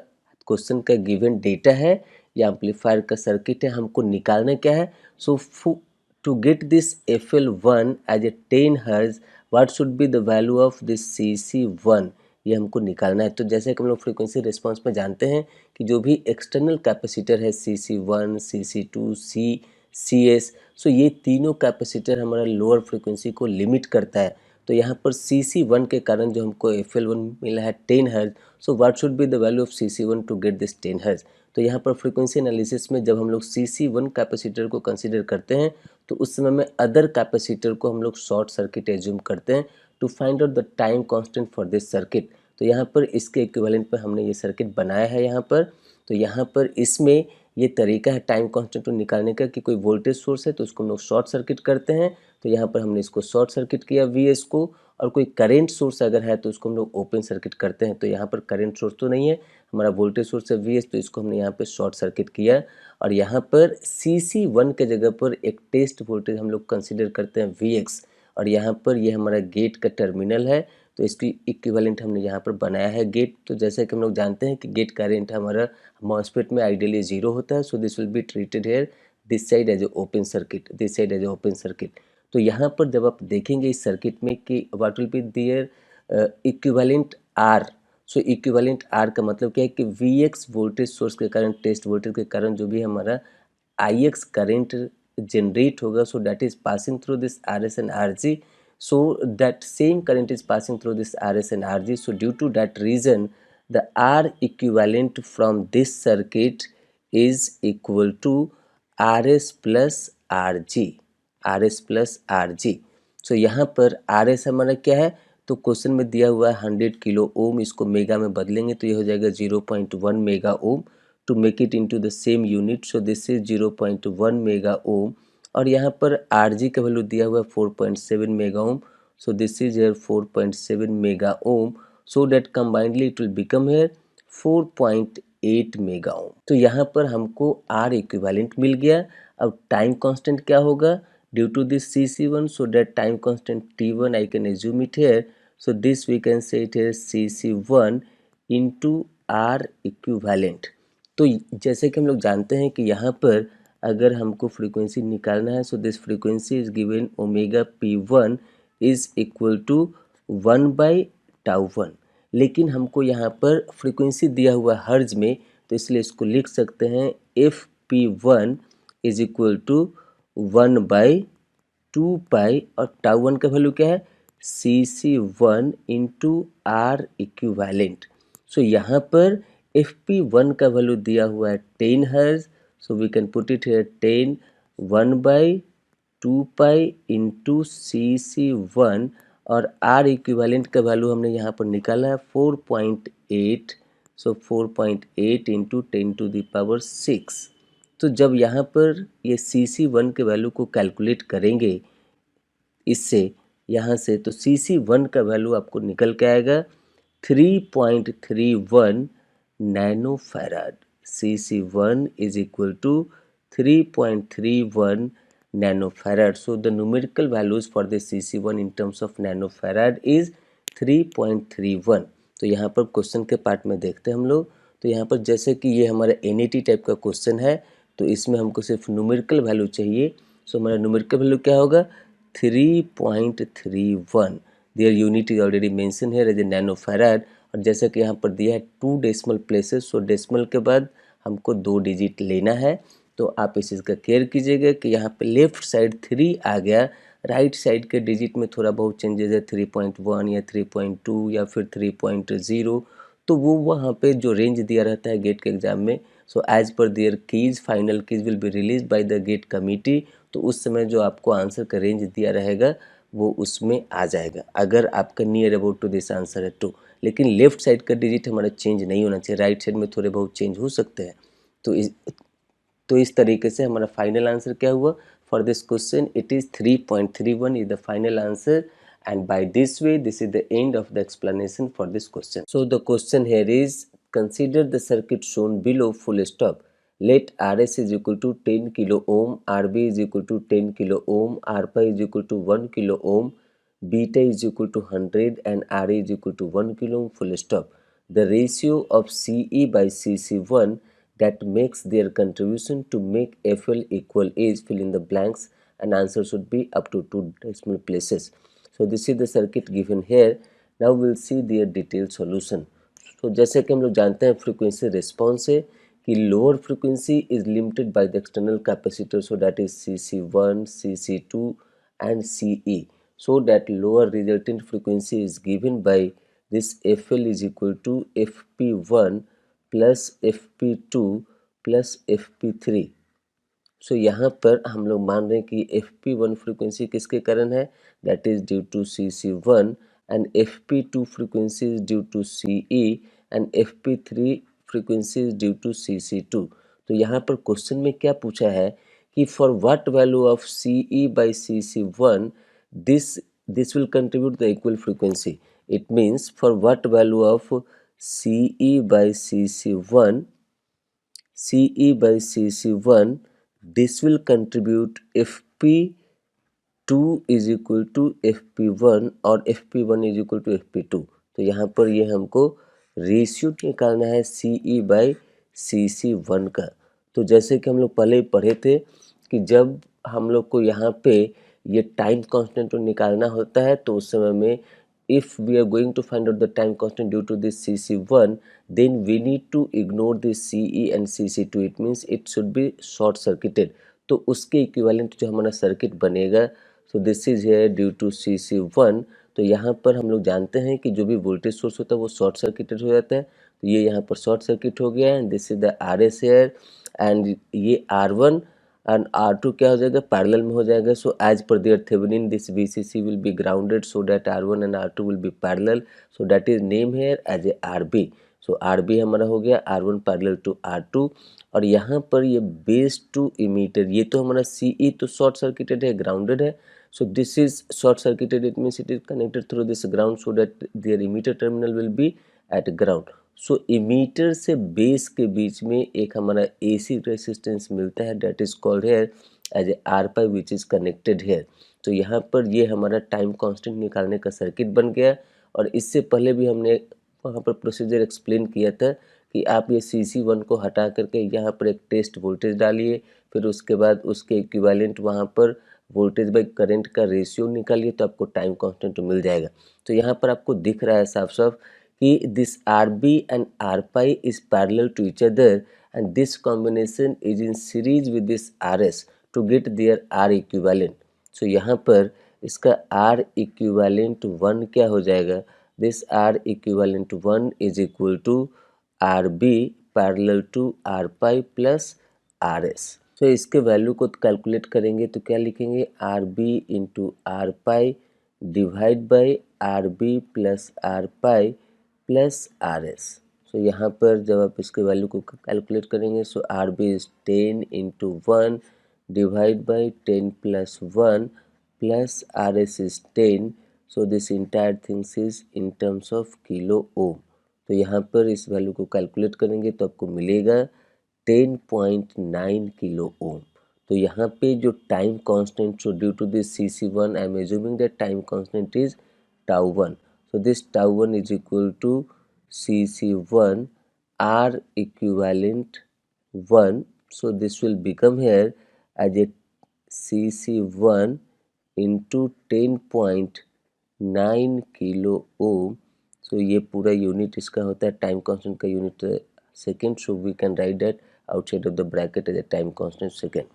क्वेश्चन का गिवन डेटा है, या एम्पलीफायर का सर्किट है, हमको निकालना क्या है. सो to get this FL1 as a 10 Hz, what should be the value of this CC1, ये हमको निकालना है. तो जैसे कि हम लोग फ्रीक्वेंसी रिस्पांस में जानते हैं कि जो भी एक्सटर्नल कैपेसिटर है CC1, CC2, CS, सो ये तीनों कैपेसिटर हमारा लोअर फ्रीक्वेंसी को लिमिट करता है. तो यहाँ पर CC1 के कारण जो हमको FL1 मिला है 10 hertz, so what should be the value of CC1 to get this 10 hertz. तो यहाँ पर फ्रीक्वेंसी एनालिसिस में जब हम लोग CC1 कैपेसिटर को कंसीडर करते हैं तो उस समय में अदर कैपेसिटर को हम लोग शॉर्ट सर्किट एज्यूम करते हैं to find out the time constant for this circuit. तो यहाँ पर इसके इक्विवेलेंट पर हमने ये सर्किट बनाया है यहाँ पर. तो यहाँ पर इसमें ये तरीका है टाइम कांस्टेंट को निकालने का कि कोई वोल्टेज सोर्स है तो उसको हम लोग शॉर्ट सर्किट करते हैं. तो यहाँ पर हमने इसको शॉर्ट सर्किट किया VS को, और कोई करंट सोर्स अगर है तो उसको हम लोग ओपन सर्किट करते हैं. तो यहाँ पर करंट सोर्स तो नहीं है, हमारा वोल्टेज सोर्स है VS, तो इसको हमने यहाँ पे शॉर्ट सर्किट किया. और यहाँ पर CC1 के जगह पर एक टेस्ट वोल्टेज हम लोग कंसिडर करते हैं VX, और यहाँ पर ये हमारा गेट का टर्मिनल है. तो इसकी इक्विवेलेंट हमने यहाँ पर बनाया है गेट. तो जैसे कि हम लोग जानते हैं कि गेट करंट हमारा मॉसफेट में आइडियली 0 होता है. So this will be treated here this side as a open circuit, this side as a open circuit. तो यहाँ पर जब आप देखेंगे इस सर्किट में कि what will be their equivalent R. So equivalent R का मतलब क्या है कि VX वोल्टेज सोर्स के कारण, टेस्ट वोल्टेज के कारण जो भी हमारा IX करंट जनरेट होगा, सो that is passing through this RS and RG. So that same current is passing through this RS and RG. So due to that reason, the R equivalent from this circuit is equal to RS plus RG. RS plus RG. So यहाँ पर RS हमारा क्या है, तो question में दिया हुआ है 100 किलो ओम, इसको मेगा में बदलेंगे तो ये हो जाएगा 0.1 mega ohm. To make it into the same unit, so this is 0.1 mega ohm. और यहाँ पर Rg का वैल्यू दिया हुआ है 4.7 mega ohm, so this is here 4.7 mega ohm. So that combinedly it will become here 4.8 mega ohm. तो यहाँ पर हमको R इक्विवेलेंट मिल गया. अब टाइम कांस्टेंट क्या होगा, due to this CC1, so that time constant T1 I can assume it here. So this we can say it here CC1 into R equivalent. तो जैसे कि हम लोग जानते हैं कि यहाँ पर अगर हमको फ्रीक्वेंसी निकालना है, so this frequency is given omega P1 is equal to 1/τ1. लेकिन हमको यहाँ पर फ्रीक्वेंसी दिया हुआ हर्ज में, तो इसलिए इसको लिख सकते हैं FP1 इज इक्वल टू 1/2 पाई, और τ1 का वैल्यू क्या है CC1 इंटू R इक्विवेलेंट. सो यहाँ पर FP1 का वैल्यू दिया हुआ है 10 हर्ज. So we can put it here 10 1/2 pi into CC1, और R इक्विवेलेंट का वैल्यू हमने यहाँ पर निकाला है 4.8. सो 4.8 इंटू 10⁶. तो जब यहाँ पर ये CC1 के वैल्यू को कैलकुलेट करेंगे इससे, यहाँ से, तो CC1 का वैल्यू आपको निकल के आएगा 3.31 nano farad. CC1 is equal to 3.31 nanofarad. So the numerical values for the CC1 in terms of nanofarad is 3.31. तो यहाँ पर क्वेश्चन के पार्ट में देखते हैं हम लोग। तो यहाँ पर जैसे कि ये हमारा NET टाइप का क्वेश्चन है, तो इसमें हमको सिर्फ न्यूमेरिकल वैल्यू चाहिए। सो हमारा न्यूमेरिकल वैल्यू क्या होगा? 3.31। Their unit is already mention here as a nanofarad. और जैसे कि यहाँ पर दिया है 2 डेसिमल प्लेसेस, सो डेसिमल के बाद हमको 2 डिजिट लेना है। तो आप इस चीज़ का केयर कीजिएगा कि यहाँ पे लेफ्ट साइड 3 आ गया, राइट साइड के डिजिट में थोड़ा बहुत चेंजेस है, 3.1 या 3.2 या फिर 3.0। तो वो वहाँ पे जो रेंज दिया रहता है गेट के एग्जाम में, so as per their keys final keys will be release by the GATE committee. तो उस समय जो आपको आंसर का रेंज दिया रहेगा वो उसमें आ जाएगा, अगर आपका near about to this answer है तो। लेकिन लेफ्ट साइड का डिजिट हमारा चेंज नहीं होना चाहिए, राइट साइड में थोड़े बहुत चेंज हो सकते हैं। तो इस तरीके से हमारा फाइनल आंसर क्या हुआ for this question? It is 3.31 is the final answer. And by this way, this is the end of the explanation for this question. So the question here is, consider the circuit shown below full stop. Let RS is equal to 10 kilo ohm, RB is equal to 10 kilo ohm, RPi is equal to 1 kilo ohm, beta is equal to 100 and RA is equal to 1 kilo ohm full stop. The ratio of CE by CC1 that makes their contribution to make FL equal is, fill in the blanks, and answer should be up to 2 decimal places. So this is the circuit given here. Now we'll see their detailed solution. So जैसे कि हम लोग जानते हैं frequency response है कि lower frequency is limited by the external capacitor, so that is CC1, CC2 and CE. So that lower resultant frequency is given by this FL is equal to FP1 plus FP2 plus FP3. सो यहाँ पर हम लोग मान रहे हैं कि FP1 frequency किसके कारण है? That is due to CC1 and FP2 frequency is due to CE and FP3 frequency is due to CC2। तो यहाँ पर क्वेश्चन में क्या पूछा है कि for what value of CE by CC1 this will contribute the equal frequency. It means for what value of CE by CC1 this will contribute FP2 is equal to FP1 और FP1 is equal to FP2। तो यहाँ पर ये हमको ratio निकालना है CE by CC1 का। तो जैसे कि हम लोग पहले ही पढ़े थे कि जब हम लोग को यहाँ पे ये टाइम कांस्टेंट निकालना होता है तो उस समय में if we are going to find out the time constant due to this CC1, then we need to ignore this CE and CC2. It means it should be short circuited. तो उसके equivalent जो हमारा circuit बनेगा, so this is here due to CC1। तो यहाँ पर हम लोग जानते हैं कि जो भी वोल्टेज सोर्स होता है वो शॉर्ट सर्किटेड हो जाता है। तो ये यहाँ पर शॉर्ट सर्किट हो गया and this is the RS here and ये R1 एंड R2 क्या हो जाएगा? पैरेलल में हो जाएगा। So as per their Thevenin this VCC will be grounded so that R1 and R2 will be parallel, so that is name here as a RB। So RB हमारा हो गया R1 parallel to R2। और यहाँ पर ये base to emitter, ये तो हमारा CE तो शॉर्ट सर्किटेड है, ग्राउंडेड है। So this is short circuited, it means it is connected through this ground so that their emitter terminal will be at ground. So emitter से base के बीच में एक हमारा AC रेसिस्टेंस मिलता है, that is called here as a R5 which is connected here. तो यहाँ पर ये हमारा टाइम कांस्टेंट निकालने का सर्किट बन गया। और इससे पहले भी हमने वहाँ पर प्रोसीजर एक्सप्लेन किया था कि आप ये CC1 को हटा करके यहाँ पर एक टेस्ट वोल्टेज डालिए, फिर उसके बाद उसके इक्विवेलेंट वहाँ पर वोल्टेज बाई करंट का रेशियो निकालिए, तो आपको टाइम कांस्टेंट मिल जाएगा। तो यहाँ पर आपको दिख रहा है साफ साफ कि this RB and RPi is parallel to each other and this combination is in series with this RS to get their R equivalent। So यहाँ पर इसका R equivalent 1 क्या हो जाएगा? This R equivalent 1 is equal to RB parallel to RPi plus RS। तो इसके value को calculate करेंगे तो क्या लिखेंगे? RB into RPi divide by RB plus RPi plus RS। So यहाँ पर जब आप इसके वैल्यू को कैलकुलेट करेंगे, सो RB is 10 into 1 divide by 10 plus 1 plus RS is 10, so this entire things is in terms of kilo ohm. तो यहाँ पर इस वैल्यू को कैलकुलेट करेंगे तो आपको मिलेगा 10.9 किलो ओम। तो यहाँ पे जो time constant, so due to this CC1 I am assuming that time constant is τ1, so this τ1 is equal to CC1 R equivalent 1, so this will become here as a CC1 into 10.9 kilo Om. So ये पूरा unit इसका होता है, time constant का unit second, so we can write that outside of the bracket as a time constant second.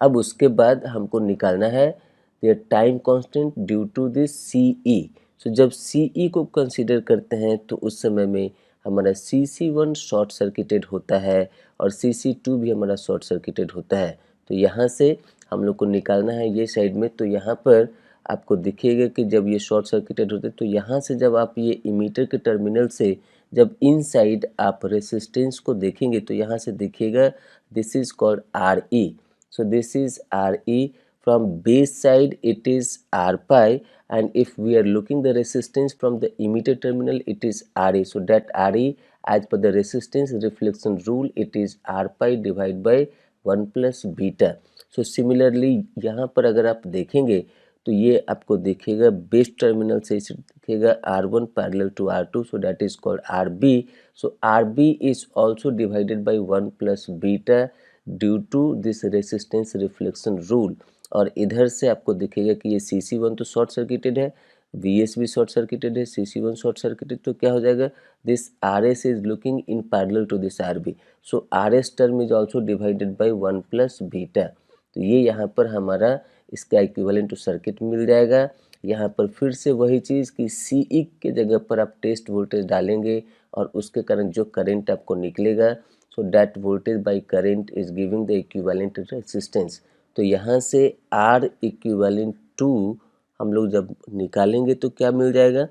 अब उसके बाद हमको निकालना है the time constant due to this CE। So जब CE को कंसीडर करते हैं तो उस समय में हमारा CC1 शॉर्ट सर्किटेड होता है और CC2 भी हमारा शॉर्ट सर्किटेड होता है। तो यहाँ से हम लोग को निकालना है ये साइड में। तो यहाँ पर आपको दिखेगा कि जब ये शॉर्ट सर्किटेड होते हैं तो यहाँ से जब आप ये इमीटर के टर्मिनल से जब इन साइड आप रेसिस्टेंस को देखेंगे तो यहाँ से दिखेगा this is called RE। So this is RE, from base side it is R pi, and if we are looking the resistance from the emitter terminal it is RE, so that RE as per the resistance reflection rule it is R pi divided by 1 plus beta। so similarly यहाँ पर अगर आप देखेंगे तो ये आपको दिखेगा base terminal से इसे दिखेगा R1 parallel to R2, so that is called RB। so RB is also divided by 1 plus beta due to this resistance reflection rule। और इधर से आपको दिखेगा कि ये CC1 तो शॉर्ट सर्किटेड है, VS भी शॉर्ट सर्किटेड है, CC1 शॉर्ट सर्किटेड, तो क्या हो जाएगा this RS is looking in parallel to this RB, so RS term is also divided by 1 plus beta. तो ये यहाँ पर हमारा इसका इक्विवेलेंट टू सर्किट मिल जाएगा। यहाँ पर फिर से वही चीज़ कि CE के जगह पर आप टेस्ट वोल्टेज डालेंगे और उसके कारण जो करंट आपको निकलेगा, so that voltage by current is giving the equivalent resistance. तो यहाँ से R इक्विवेलेंट टू हम लोग जब निकालेंगे तो क्या मिल जाएगा,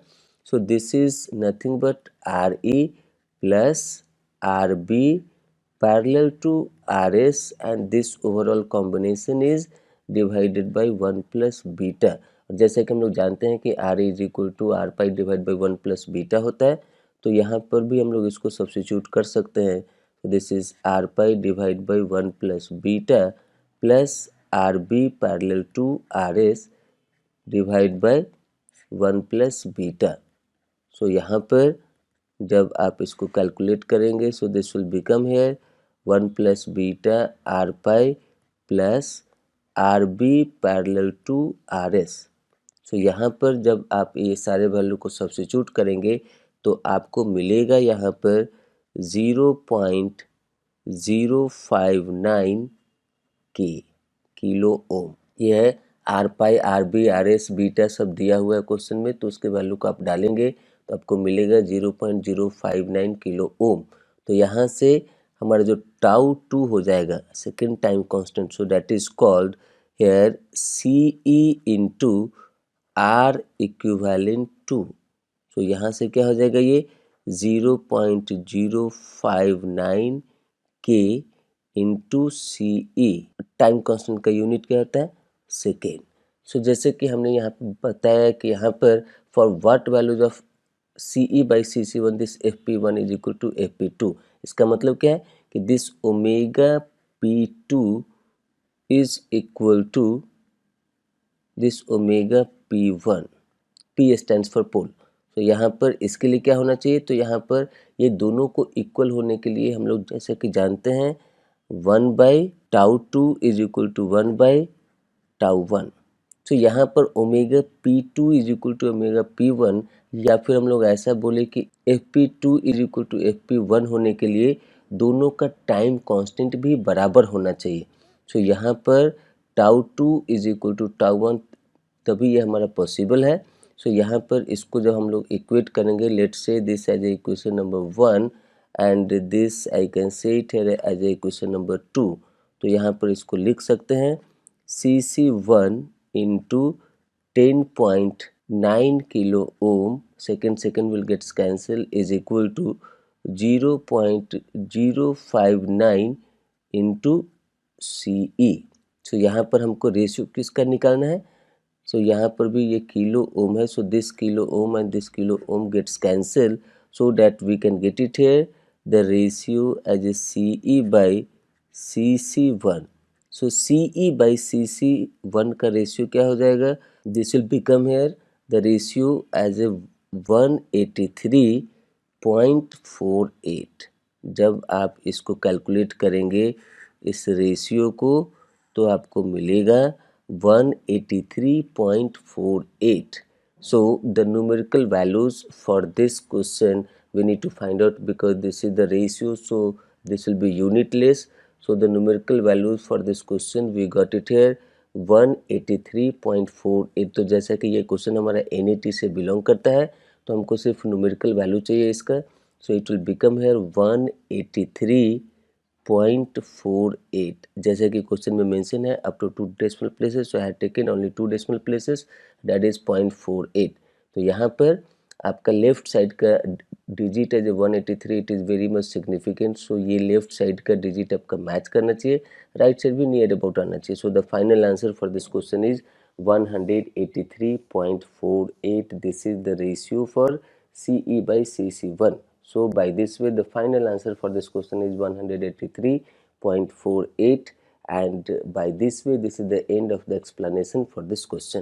so this is nothing but RE plus RB parallel to RS, and this overall combination is divided by 1 plus beta. और जैसे कि हम लोग जानते हैं कि RE is equal to R pi divide by 1 plus beta होता है, तो यहाँ पर भी हम लोग इसको सब्स्टिट्यूट कर सकते हैं। तो this is R pi divide by 1 plus beta plus RB parallel to RS divide by 1 plus beta. So यहाँ पर जब आप इसको कैलकुलेट करेंगे so this will become here 1 plus beta R pi plus RB parallel to RS। So यहाँ पर जब आप ये सारे वैल्यू को सब्स्टिट्यूट करेंगे तो आपको मिलेगा यहाँ पर 0.059 किलो ओम। ये है R पाई RB RS बीटा सब दिया हुआ है क्वेश्चन में, तो उसके वैल्यू को आप डालेंगे तो आपको मिलेगा 0.059 किलो ओम। तो यहाँ से हमारा जो τ2 हो जाएगा second time constant, so that is called here CE into R equivalent two. So यहाँ से क्या हो जाएगा ये 0.059 के इंटू CE। टाइम कांस्टेंट का यूनिट क्या होता है सेकेंड। सो जैसे कि हमने यहाँ पर बताया कि यहाँ पर for what values of CE by CC1 this FP1 is equal to FP2। इसका मतलब क्या है कि this omega P2 is equal to this omega P1। P stands for pole. तो यहाँ पर इसके लिए क्या होना चाहिए, तो यहाँ पर ये दोनों को इक्वल होने के लिए हम लोग जैसे कि जानते हैं 1 by τ2 is equal to 1 by τ1। तो यहाँ पर omega P2 is equal to omega P1, या फिर हम लोग ऐसा बोले कि FP2 is equal to FP1 होने के लिए दोनों का टाइम कांस्टेंट भी बराबर होना चाहिए। सो यहाँ पर τ2 इज इक्वल टू τ1, तभी ये हमारा पॉसिबल है। सो यहाँ पर इसको जब हम लोग इक्वेट करेंगे, let's say this as a equation number 1 and this I can say it as a equation number 2। तो यहाँ पर इसको लिख सकते हैं CC1 into 10.9 kilo ohm, second will gets cancel, is equal to 0.059 into CE। सो यहाँ पर हमको रेशियो किसका निकालना है, So यहाँ पर भी ये किलो ओम है, so this kilo ohm and this kilo ohm gets cancelled, so that we can get it here the ratio as a CE by CC1. So CE by CC1 का ratio क्या हो जाएगा? This will become here the ratio as a 183.48. जब आप इसको calculate करेंगे इस ratio को तो आपको मिलेगा 183.48. So the numerical values for this question we need to find out, because this is the ratio, so this will be unitless. So the numerical values for this question we got it here 183.48. तो जैसा कि ये question हमारा NET से belong करता है तो हमको सिर्फ न्यूमेरिकल वैल्यू चाहिए इसका. So it will become here 183.48. जैसे कि क्वेश्चन में मेंशन है up to 2 decimal places, so I have taken only 2 decimal places, that is 0.48. तो यहाँ पर आपका लेफ्ट साइड का डिजिट है जो 183, it is very much significant. So ये लेफ्ट साइड का डिजिट आपका मैच करना चाहिए, राइट साइड भी नियर अबाउट आना चाहिए. So the final answer for this question is 183.48. This is the ratio for CE by CC1. So by this way the final answer for this question is 183.48, and by this way this is the end of the explanation for this question.